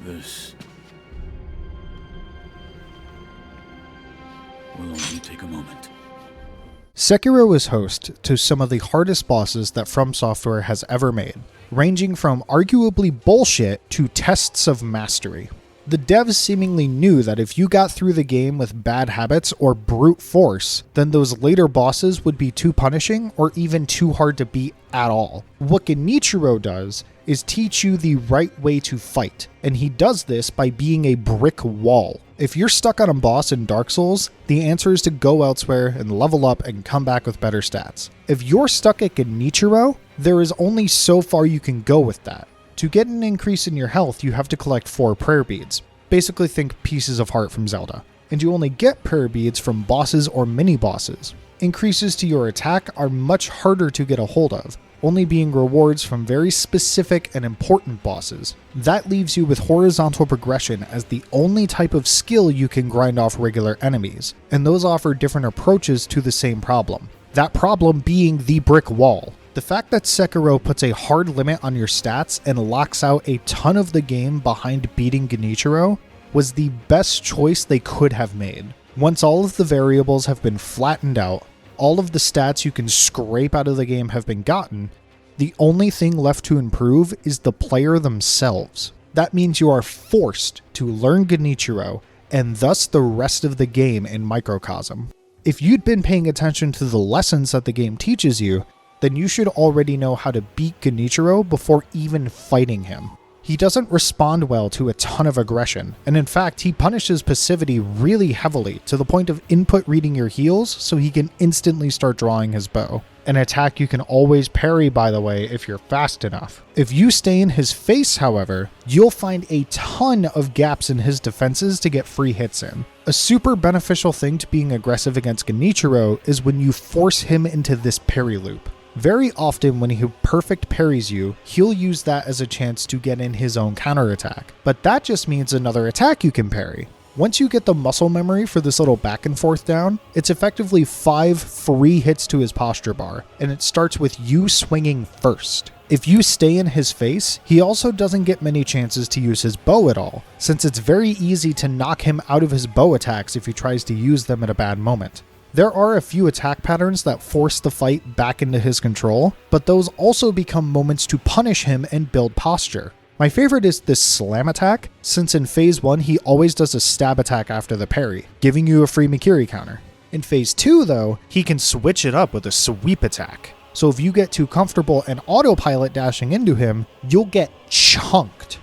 This will only take a moment. Sekiro is host to some of the hardest bosses that From Software has ever made, ranging from arguably bullshit to tests of mastery. The devs seemingly knew that if you got through the game with bad habits or brute force, then those later bosses would be too punishing or even too hard to beat at all. What Genichiro does is teach you the right way to fight, and he does this by being a brick wall. If you're stuck on a boss in Dark Souls, the answer is to go elsewhere and level up and come back with better stats. If you're stuck at Genichiro, there is only so far you can go with that. To get an increase in your health, you have to collect 4 prayer beads. Basically think pieces of heart from Zelda. And you only get prayer beads from bosses or mini-bosses. Increases to your attack are much harder to get a hold of, only being rewards from very specific and important bosses. That leaves you with horizontal progression as the only type of skill you can grind off regular enemies, and those offer different approaches to the same problem. That problem being the brick wall. The fact that Sekiro puts a hard limit on your stats and locks out a ton of the game behind beating Genichiro was the best choice they could have made. Once all of the variables have been flattened out, all of the stats you can scrape out of the game have been gotten, the only thing left to improve is the player themselves. That means you are forced to learn Genichiro and thus the rest of the game in microcosm. If you'd been paying attention to the lessons that the game teaches you, then you should already know how to beat Genichiro before even fighting him. He doesn't respond well to a ton of aggression, and in fact, he punishes passivity really heavily to the point of input reading your heals so he can instantly start drawing his bow. An attack you can always parry, by the way, if you're fast enough. If you stay in his face, however, you'll find a ton of gaps in his defenses to get free hits in. A super beneficial thing to being aggressive against Genichiro is when you force him into this parry loop. Very often when he perfect parries you, he'll use that as a chance to get in his own counterattack. But that just means another attack you can parry. Once you get the muscle memory for this little back and forth down, it's effectively 5 free hits to his posture bar, and it starts with you swinging first. If you stay in his face, he also doesn't get many chances to use his bow at all, since it's very easy to knock him out of his bow attacks if he tries to use them at a bad moment. There are a few attack patterns that force the fight back into his control, but those also become moments to punish him and build posture. My favorite is this slam attack, since in phase 1 he always does a stab attack after the parry, giving you a free Mikiri counter. In phase 2 though, he can switch it up with a sweep attack. So if you get too comfortable and autopilot dashing into him, you'll get chunked.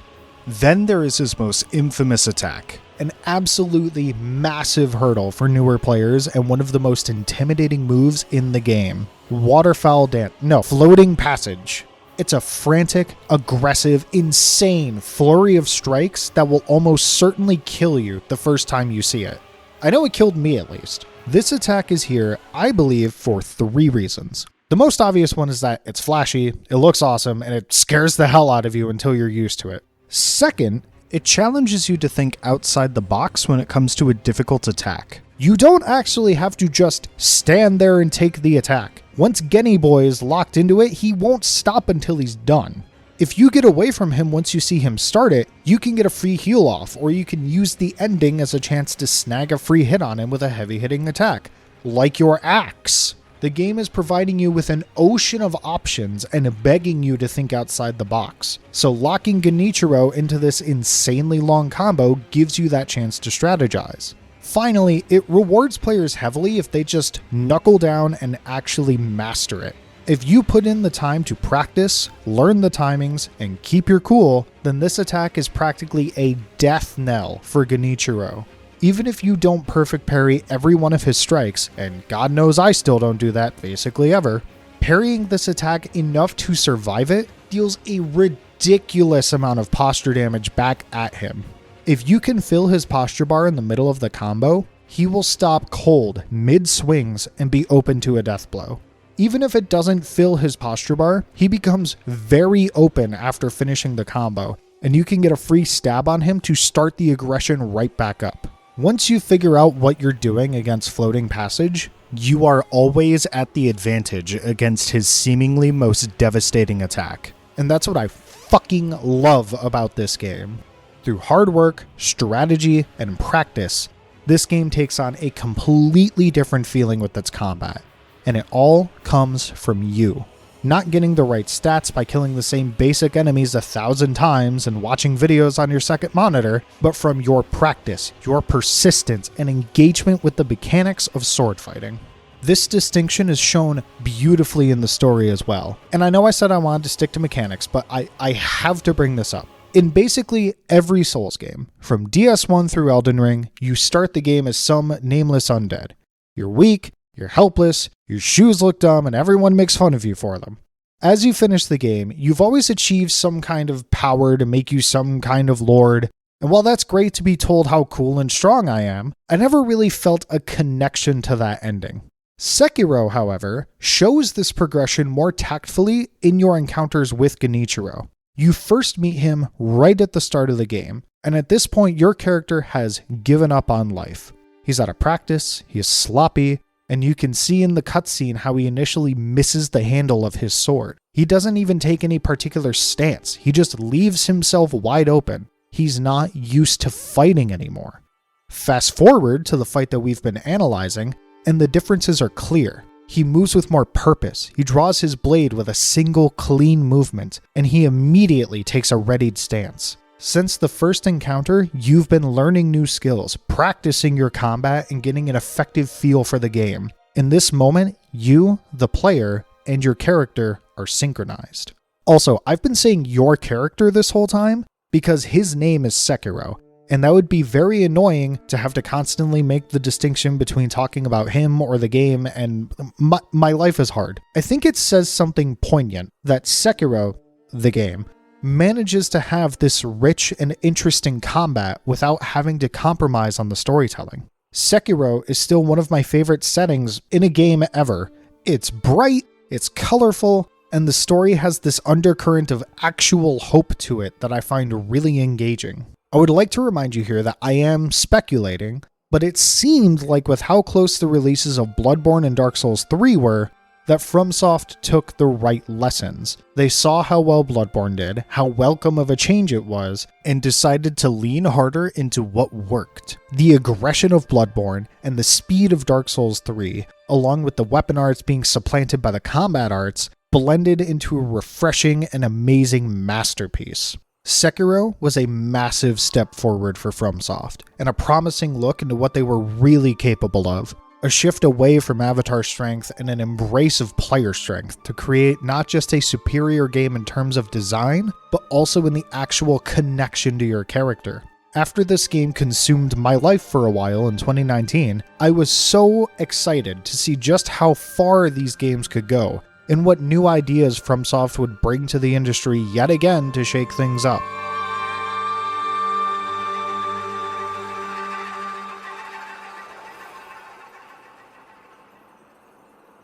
Then there is his most infamous attack. An absolutely massive hurdle for newer players and one of the most intimidating moves in the game. Floating passage. It's a frantic, aggressive, insane flurry of strikes that will almost certainly kill you the first time you see it. I know it killed me at least. This attack is here, I believe, for 3 reasons. The most obvious one is that it's flashy, it looks awesome, and it scares the hell out of you until you're used to it. Second, it challenges you to think outside the box when it comes to a difficult attack. You don't actually have to just stand there and take the attack. Once Genny Boy is locked into it, he won't stop until he's done. If you get away from him once you see him start it, you can get a free heal off, or you can use the ending as a chance to snag a free hit on him with a heavy hitting attack, like your axe. The game is providing you with an ocean of options and begging you to think outside the box. So locking Genichiro into this insanely long combo gives you that chance to strategize. Finally, it rewards players heavily if they just knuckle down and actually master it. If you put in the time to practice, learn the timings, and keep your cool, then this attack is practically a death knell for Genichiro. Even if you don't perfect parry every one of his strikes, and God knows I still don't do that basically ever, parrying this attack enough to survive it deals a ridiculous amount of posture damage back at him. If you can fill his posture bar in the middle of the combo, he will stop cold mid-swings and be open to a death blow. Even if it doesn't fill his posture bar, he becomes very open after finishing the combo, and you can get a free stab on him to start the aggression right back up. Once you figure out what you're doing against floating passage, you are always at the advantage against his seemingly most devastating attack. And that's what I fucking love about this game. Through hard work, strategy, and practice, this game takes on a completely different feeling with its combat. And it all comes from you. Not getting the right stats by killing the same basic enemies 1,000 times and watching videos on your second monitor, but from your practice, your persistence, and engagement with the mechanics of sword fighting. This distinction is shown beautifully in the story as well. And I know I said I wanted to stick to mechanics, but I have to bring this up. In basically every Souls game, from DS1 through Elden Ring, you start the game as some nameless undead. You're weak, you're helpless, your shoes look dumb, and everyone makes fun of you for them. As you finish the game, you've always achieved some kind of power to make you some kind of lord, and while that's great to be told how cool and strong I am, I never really felt a connection to that ending. Sekiro, however, shows this progression more tactfully in your encounters with Genichiro. You first meet him right at the start of the game, and at this point your character has given up on life. He's out of practice, he is sloppy, and you can see in the cutscene how he initially misses the handle of his sword. He doesn't even take any particular stance, he just leaves himself wide open. He's not used to fighting anymore. Fast forward to the fight that we've been analyzing, and the differences are clear. He moves with more purpose, he draws his blade with a single clean movement, and he immediately takes a readied stance. Since the first encounter, you've been learning new skills, practicing your combat, and getting an effective feel for the game. In this moment, you, the player, and your character are synchronized. Also, I've been saying your character this whole time, because his name is Sekiro, and that would be very annoying to have to constantly make the distinction between talking about him or the game, and my life is hard. I think it says something poignant that Sekiro, the game, manages to have this rich and interesting combat without having to compromise on the storytelling. Sekiro is still one of my favorite settings in a game ever. It's bright, it's colorful, and the story has this undercurrent of actual hope to it that I find really engaging. I would like to remind you here that I am speculating, but it seemed like with how close the releases of Bloodborne and Dark Souls 3 were, that FromSoft took the right lessons. They saw how well Bloodborne did, how welcome of a change it was, and decided to lean harder into what worked. The aggression of Bloodborne and the speed of Dark Souls 3, along with the weapon arts being supplanted by the combat arts, blended into a refreshing and amazing masterpiece. Sekiro was a massive step forward for FromSoft, and a promising look into what they were really capable of. A shift away from avatar strength and an embrace of player strength to create not just a superior game in terms of design, but also in the actual connection to your character. After this game consumed my life for a while in 2019, I was so excited to see just how far these games could go, and what new ideas FromSoft would bring to the industry yet again to shake things up.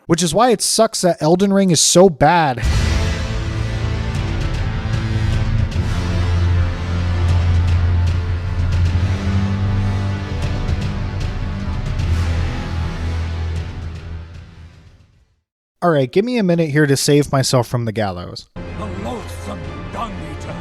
Which is why it sucks that Elden Ring is so bad. Alright, give me a minute here to save myself from the gallows. The loathsome dung eater.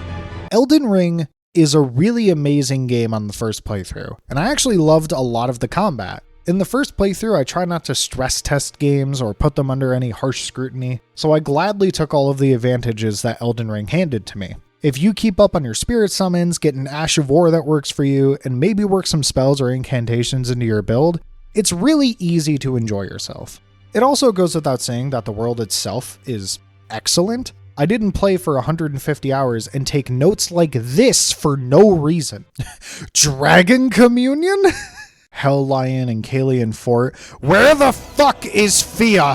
Elden Ring is a really amazing game on the first playthrough, and I actually loved a lot of the combat. In the first playthrough, I try not to stress test games or put them under any harsh scrutiny, so I gladly took all of the advantages that Elden Ring handed to me. If you keep up on your spirit summons, get an Ash of War that works for you, and maybe work some spells or incantations into your build, it's really easy to enjoy yourself. It also goes without saying that the world itself is excellent. I didn't play for 150 hours and take notes like this for no reason. Dragon Communion? Hell Lion and Kalian Fort. Where the fuck is Fia?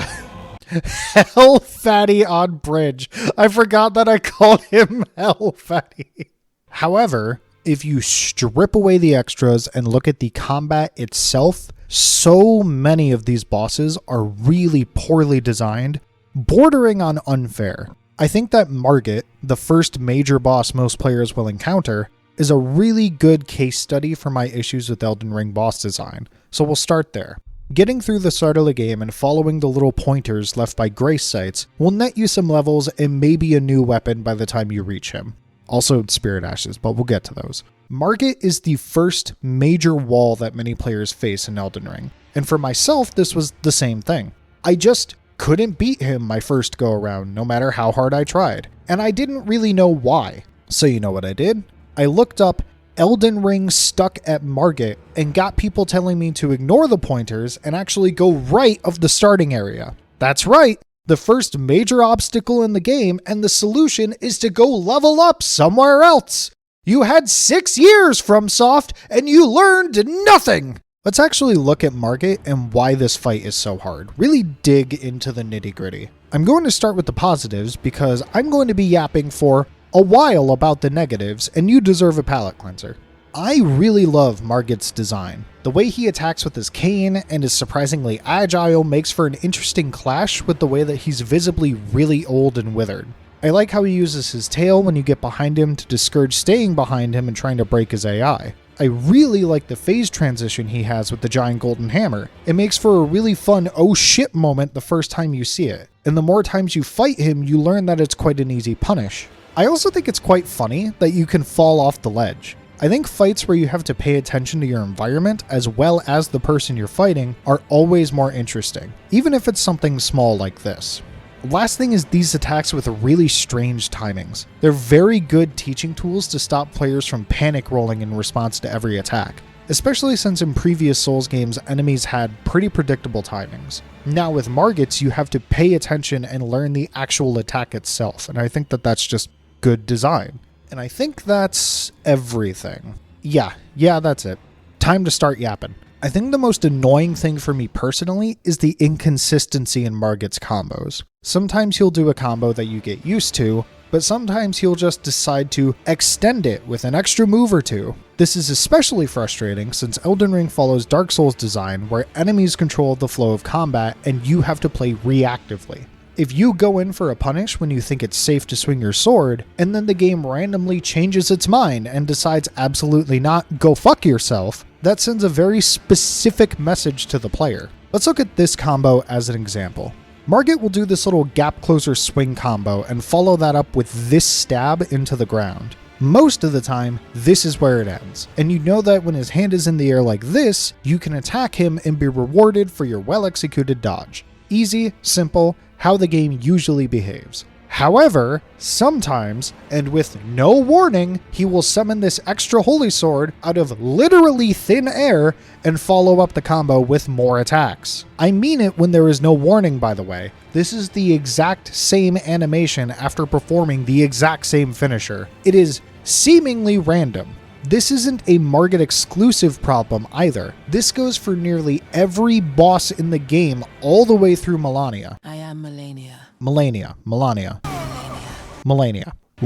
Hell Fatty on Bridge. I forgot that I called him Hell Fatty. However, if you strip away the extras and look at the combat itself, so many of these bosses are really poorly designed, bordering on unfair. I think that Margit, the first major boss most players will encounter, is a really good case study for my issues with Elden Ring boss design, so we'll start there. Getting through the start of the game and following the little pointers left by grace sites will net you some levels and maybe a new weapon by the time you reach him. Also Spirit Ashes, but we'll get to those. Margit is the first major wall that many players face in Elden Ring, and for myself this was the same thing. I just couldn't beat him my first go around, no matter how hard I tried, and I didn't really know why. So you know what I did? I looked up Elden Ring stuck at Margit and got people telling me to ignore the pointers and actually go right of the starting area. That's right, the first major obstacle in the game, and the solution is to go level up somewhere else. You had 6 years FromSoft and you learned nothing. Let's actually look at Margit and why this fight is so hard. Really dig into the nitty-gritty. I'm going to start with the positives because I'm going to be yapping for a while about the negatives, and you deserve a palate cleanser. I really love Margit's design. The way he attacks with his cane and is surprisingly agile makes for an interesting clash with the way that he's visibly really old and withered. I like how he uses his tail when you get behind him to discourage staying behind him and trying to break his AI. I really like the phase transition he has with the giant golden hammer. It makes for a really fun oh shit moment the first time you see it, and the more times you fight him, you learn that it's quite an easy punish. I also think it's quite funny that you can fall off the ledge. I think fights where you have to pay attention to your environment as well as the person you're fighting are always more interesting, even if it's something small like this. Last thing is these attacks with really strange timings. They're very good teaching tools to stop players from panic rolling in response to every attack, especially since in previous Souls games enemies had pretty predictable timings. Now with Margit's you have to pay attention and learn the actual attack itself, and I think that that's just good design. And I think that's everything. Yeah, that's it. Time to start yapping. I think the most annoying thing for me personally is the inconsistency in Margit's combos. Sometimes he'll do a combo that you get used to, but sometimes he'll just decide to extend it with an extra move or two. This is especially frustrating since Elden Ring follows Dark Souls' design where enemies control the flow of combat and you have to play reactively. If you go in for a punish when you think it's safe to swing your sword, and then the game randomly changes its mind and decides absolutely not, go fuck yourself, that sends a very specific message to the player. Let's look at this combo as an example. Margit will do this little gap closer swing combo and follow that up with this stab into the ground. Most of the time, this is where it ends, and you know that when his hand is in the air like this, you can attack him and be rewarded for your well-executed dodge. Easy, simple, how the game usually behaves. However, sometimes, and with no warning, he will summon this extra holy sword out of literally thin air and follow up the combo with more attacks. I mean it when there is no warning, by the way. This is the exact same animation after performing the exact same finisher. It is seemingly random. This isn't a Margit exclusive problem either. This goes for nearly every boss in the game all the way through Melania. I am Melania. Melania.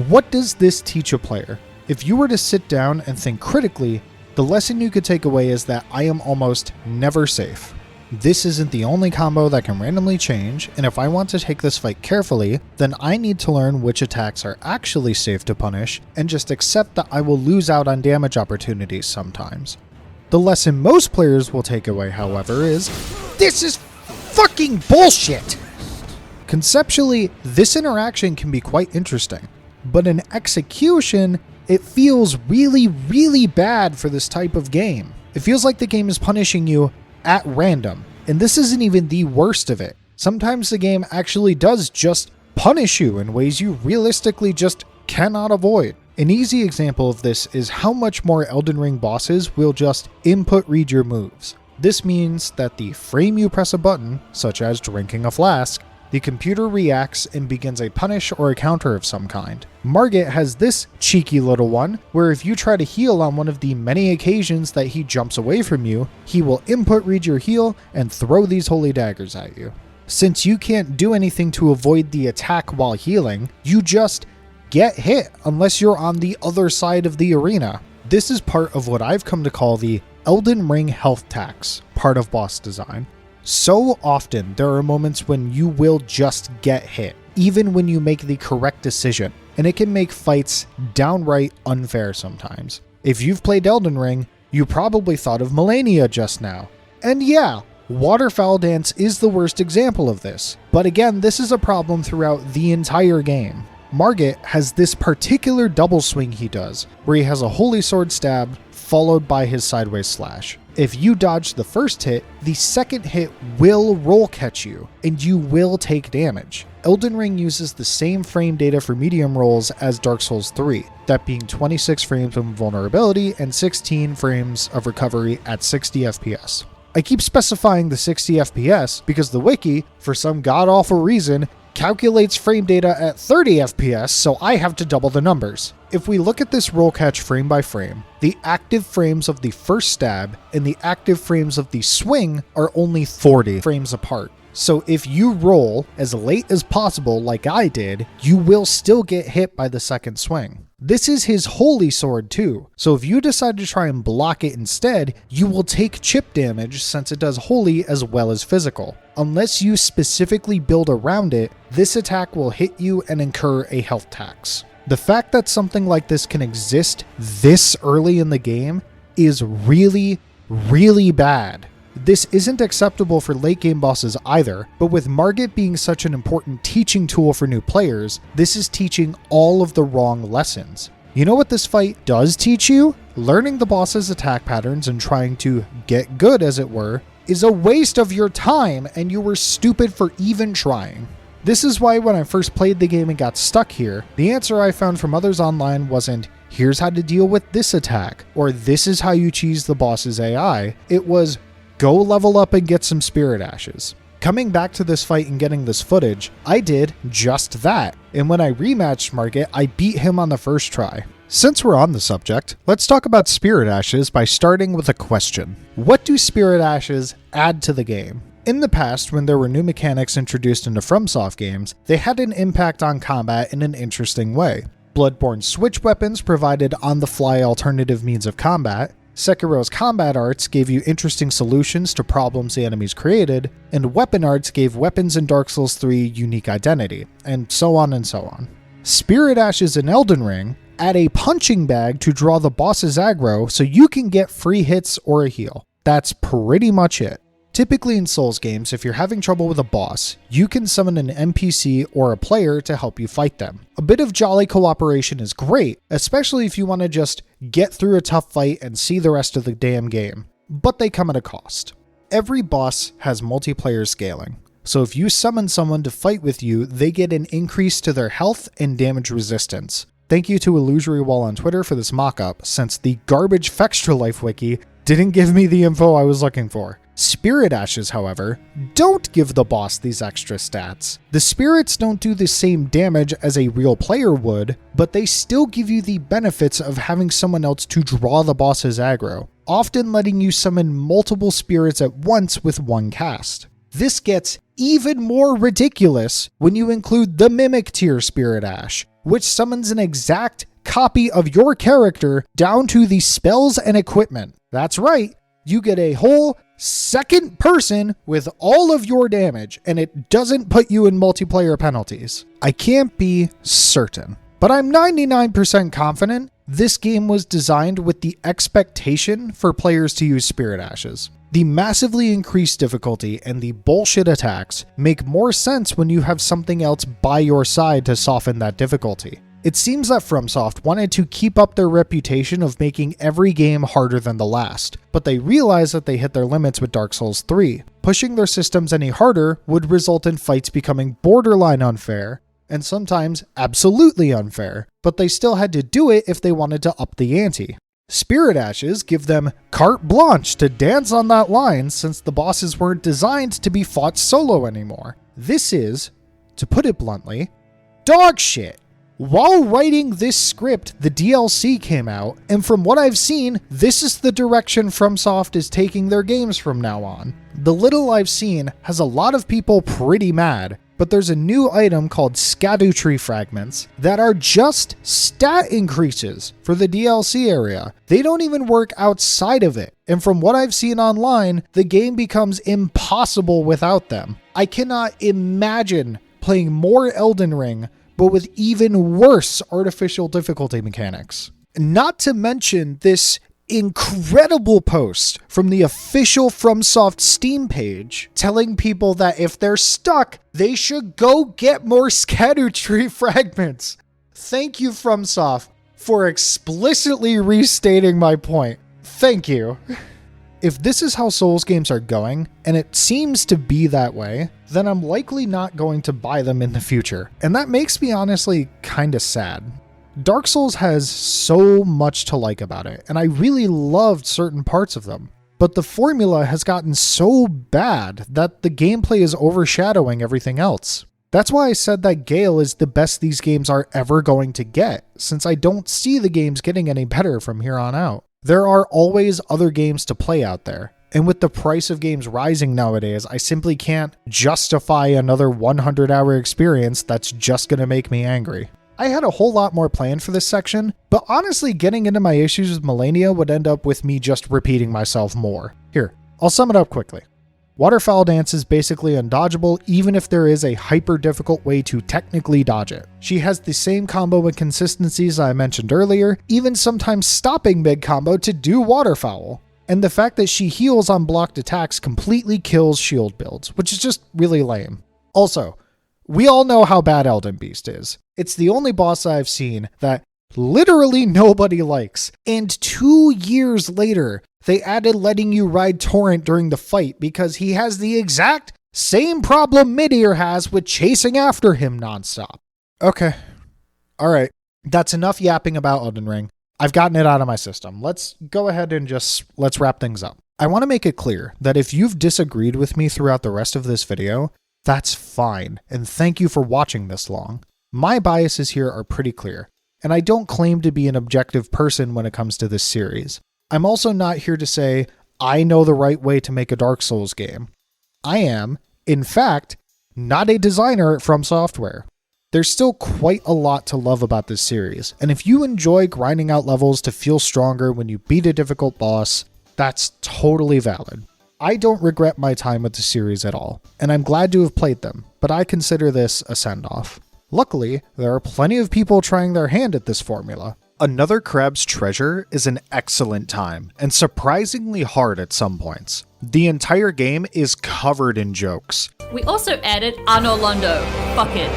What does this teach a player? If you were to sit down and think critically, the lesson you could take away is that I am almost never safe. This isn't the only combo that can randomly change, and if I want to take this fight carefully, then I need to learn which attacks are actually safe to punish, and just accept that I will lose out on damage opportunities sometimes. The lesson most players will take away, however, is this is fucking bullshit! Conceptually, this interaction can be quite interesting, but in execution, it feels really, really bad for this type of game. It feels like the game is punishing you at random, and this isn't even the worst of it. Sometimes the game actually does just punish you in ways you realistically just cannot avoid. An easy example of this is how much more Elden Ring bosses will just input read your moves. This means that the frame you press a button, such as drinking a flask, the computer reacts and begins a punish or a counter of some kind. Margit has this cheeky little one, where if you try to heal on one of the many occasions that he jumps away from you, he will input read your heal and throw these holy daggers at you. Since you can't do anything to avoid the attack while healing, you just get hit unless you're on the other side of the arena. This is part of what I've come to call the Elden Ring health tax, part of boss design. So often, there are moments when you will just get hit, even when you make the correct decision, and it can make fights downright unfair sometimes. If you've played Elden Ring, you probably thought of Melania just now. And yeah, Waterfowl Dance is the worst example of this, but again, this is a problem throughout the entire game. Margit has this particular double swing he does, where he has a holy sword stab followed by his sideways slash. If you dodge the first hit, the second hit will roll catch you, and you will take damage. Elden Ring uses the same frame data for medium rolls as Dark Souls 3, that being 26 frames of vulnerability and 16 frames of recovery at 60 FPS. I keep specifying the 60 FPS because the wiki, for some god-awful reason, calculates frame data at 30 FPS, so I have to double the numbers. If we look at this roll catch frame by frame, the active frames of the first stab and the active frames of the swing are only 40 frames apart. So if you roll as late as possible like I did, you will still get hit by the second swing. This is his holy sword too, so if you decide to try and block it instead, you will take chip damage since it does holy as well as physical. Unless you specifically build around it, this attack will hit you and incur a health tax. The fact that something like this can exist this early in the game is really, really bad. This isn't acceptable for late game bosses either, but with Margit being such an important teaching tool for new players, this is teaching all of the wrong lessons. You know what this fight does teach you? Learning the boss's attack patterns and trying to get good, as it were, is a waste of your time, and you were stupid for even trying. This is why when I first played the game and got stuck here, the answer I found from others online wasn't, here's how to deal with this attack, or this is how you cheese the boss's AI. It was, go level up and get some spirit ashes. Coming back to this fight and getting this footage, I did just that, and when I rematched Margit, I beat him on the first try. Since we're on the subject, let's talk about Spirit Ashes by starting with a question. What do Spirit Ashes add to the game? In the past, when there were new mechanics introduced into FromSoft games, they had an impact on combat in an interesting way. Bloodborne's switch weapons provided on-the-fly alternative means of combat, Sekiro's combat arts gave you interesting solutions to problems the enemies created, and weapon arts gave weapons in Dark Souls 3 unique identity, and so on and so on. Spirit Ashes in Elden Ring add a punching bag to draw the boss's aggro so you can get free hits or a heal. That's pretty much it. Typically in Souls games, if you're having trouble with a boss, you can summon an NPC or a player to help you fight them. A bit of jolly cooperation is great, especially if you want to just get through a tough fight and see the rest of the damn game, but they come at a cost. Every boss has multiplayer scaling, so if you summon someone to fight with you, they get an increase to their health and damage resistance. Thank you to Illusory Wall on Twitter for this mockup, since the garbage Fextra Life wiki didn't give me the info I was looking for. Spirit Ashes, however, don't give the boss these extra stats. The spirits don't do the same damage as a real player would, but they still give you the benefits of having someone else to draw the boss's aggro, often letting you summon multiple spirits at once with one cast. This gets even more ridiculous when you include the Mimic tier Spirit Ash, which summons an exact copy of your character down to the spells and equipment. That's right, you get a whole second person with all of your damage, and it doesn't put you in multiplayer penalties. I can't be certain, but I'm 99% confident this game was designed with the expectation for players to use Spirit Ashes. The massively increased difficulty and the bullshit attacks make more sense when you have something else by your side to soften that difficulty. It seems that FromSoft wanted to keep up their reputation of making every game harder than the last, but they realized that they hit their limits with Dark Souls 3. Pushing their systems any harder would result in fights becoming borderline unfair, and sometimes absolutely unfair, but they still had to do it if they wanted to up the ante. Spirit Ashes give them carte blanche to dance on that line since the bosses weren't designed to be fought solo anymore. This is, to put it bluntly, dog shit. While writing this script, the DLC came out, and from what I've seen, this is the direction FromSoft is taking their games from now on. The little I've seen has a lot of people pretty mad, but there's a new item called Scadu Tree Fragments that are just stat increases for the DLC area. They don't even work outside of it, and from what I've seen online, the game becomes impossible without them. I cannot imagine playing more Elden Ring but with even worse artificial difficulty mechanics. Not to mention this incredible post from the official FromSoft Steam page telling people that if they're stuck, they should go get more Scadu Tree Fragments. Thank you, FromSoft, for explicitly restating my point. Thank you. If this is how Souls games are going, and it seems to be that way, then I'm likely not going to buy them in the future. And that makes me honestly kinda sad. Dark Souls has so much to like about it, and I really loved certain parts of them. But the formula has gotten so bad that the gameplay is overshadowing everything else. That's why I said that Gale is the best these games are ever going to get, since I don't see the games getting any better from here on out. There are always other games to play out there, and with the price of games rising nowadays, I simply can't justify another 100-hour experience that's just gonna make me angry. I had a whole lot more planned for this section, but honestly getting into my issues with Malenia would end up with me just repeating myself more. Here, I'll sum it up quickly. Waterfowl Dance is basically undodgeable even if there is a hyper difficult way to technically dodge it. She has the same combo inconsistencies I mentioned earlier, even sometimes stopping mid-combo to do Waterfowl. And the fact that she heals on blocked attacks completely kills shield builds, which is just really lame. Also, we all know how bad Elden Beast is. It's the only boss I've seen that literally nobody likes. And 2 years later, they added letting you ride Torrent during the fight because he has the exact same problem Midir has with chasing after him nonstop. Okay. Alright. That's enough yapping about Elden Ring. I've gotten it out of my system. Let's go ahead and let's wrap things up. I want to make it clear that if you've disagreed with me throughout the rest of this video, that's fine, and thank you for watching this long. My biases here are pretty clear, and I don't claim to be an objective person when it comes to this series. I'm also not here to say I know the right way to make a Dark Souls game. I am, in fact, not a designer from software. There's still quite a lot to love about this series, and if you enjoy grinding out levels to feel stronger when you beat a difficult boss, that's totally valid. I don't regret my time with the series at all, and I'm glad to have played them, but I consider this a send-off. Luckily, there are plenty of people trying their hand at this formula. Another Crab's Treasure is an excellent time, and surprisingly hard at some points. The entire game is covered in jokes. We also added Ano Londo. Fuck it.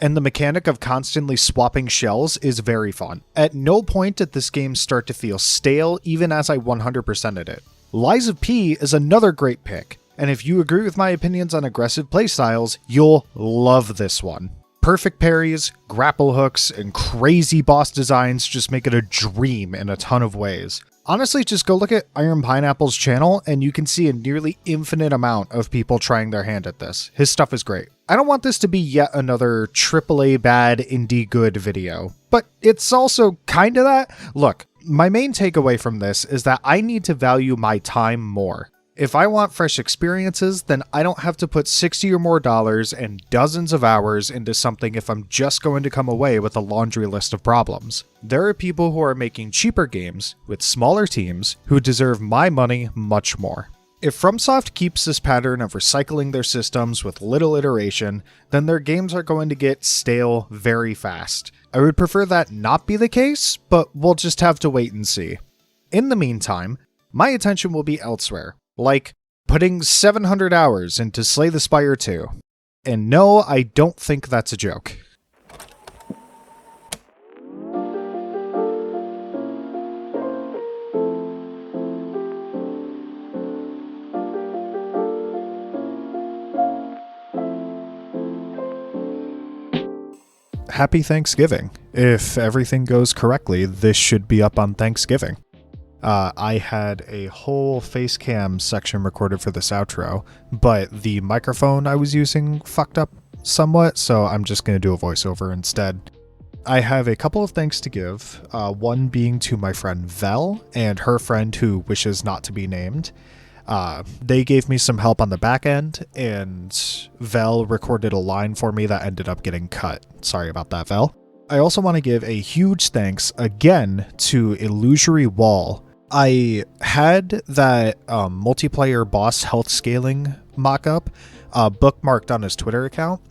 And the mechanic of constantly swapping shells is very fun. At no point did this game start to feel stale, even as I 100%ed it. Lies of P is another great pick, and if you agree with my opinions on aggressive playstyles, you'll love this one. Perfect parries, grapple hooks, and crazy boss designs just make it a dream in a ton of ways. Honestly, just go look at Iron Pineapple's channel and you can see a nearly infinite amount of people trying their hand at this. His stuff is great. I don't want this to be yet another AAA bad indie good video, but it's also kinda that. Look, my main takeaway from this is that I need to value my time more. If I want fresh experiences, then I don't have to put $60 or more and dozens of hours into something if I'm just going to come away with a laundry list of problems. There are people who are making cheaper games with smaller teams who deserve my money much more. If FromSoft keeps this pattern of recycling their systems with little iteration, then their games are going to get stale very fast. I would prefer that not be the case, but we'll just have to wait and see. In the meantime, my attention will be elsewhere. Like putting 700 hours into Slay the Spire 2. And no, I don't think that's a joke. Happy Thanksgiving. If everything goes correctly, this should be up on Thanksgiving. I had a whole face cam section recorded for this outro, but the microphone I was using fucked up somewhat, so I'm just going to do a voiceover instead. I have a couple of thanks to give, one being to my friend Vel and her friend who wishes not to be named. They gave me some help on the back end, and Vel recorded a line for me that ended up getting cut. Sorry about that, Vel. I also want to give a huge thanks again to Illusory Wall. I had that multiplayer boss health scaling mockup bookmarked on his Twitter account,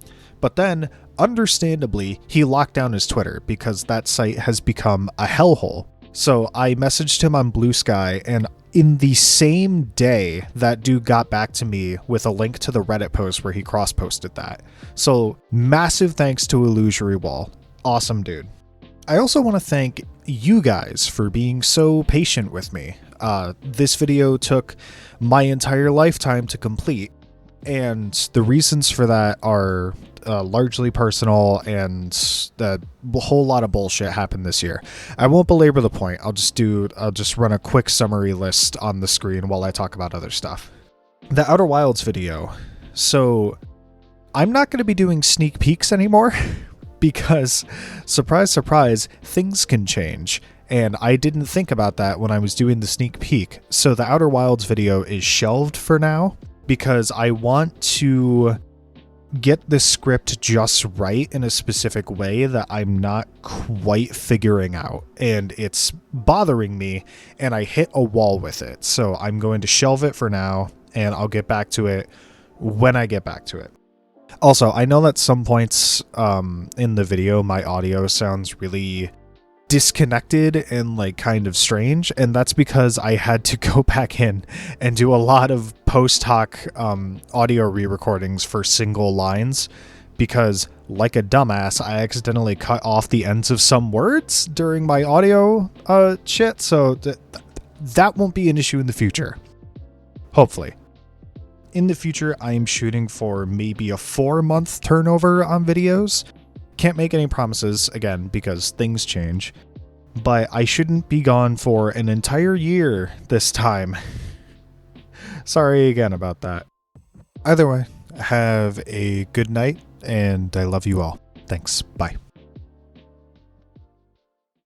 but then, understandably, he locked down his Twitter because that site has become a hellhole. So I messaged him on Bluesky, and in the same day, that dude got back to me with a link to the Reddit post where he cross-posted that. So massive thanks to Illusory Wall. Awesome dude. I also want to thank you guys for being so patient with me. This video took my entire lifetime to complete, and the reasons for that are largely personal, and a whole lot of bullshit happened this year. I won't belabor the point. I'll just run a quick summary list on the screen while I talk about other stuff. The Outer Wilds video. So I'm not going to be doing sneak peeks anymore. Because, surprise, surprise, things can change, and I didn't think about that when I was doing the sneak peek. So the Outer Wilds video is shelved for now, because I want to get the script just right in a specific way that I'm not quite figuring out, and it's bothering me, and I hit a wall with it. So I'm going to shelve it for now, and I'll get back to it when I get back to it. Also, I know that some points in the video, my audio sounds really disconnected and like kind of strange, and that's because I had to go back in and do a lot of post hoc audio re-recordings for single lines, because like a dumbass, I accidentally cut off the ends of some words during my audio shit, so that won't be an issue in the future. Hopefully. In the future, I am shooting for maybe a 4-month turnover on videos. Can't make any promises, again, because things change. But I shouldn't be gone for an entire year this time. Sorry again about that. Either way, have a good night, and I love you all. Thanks. Bye.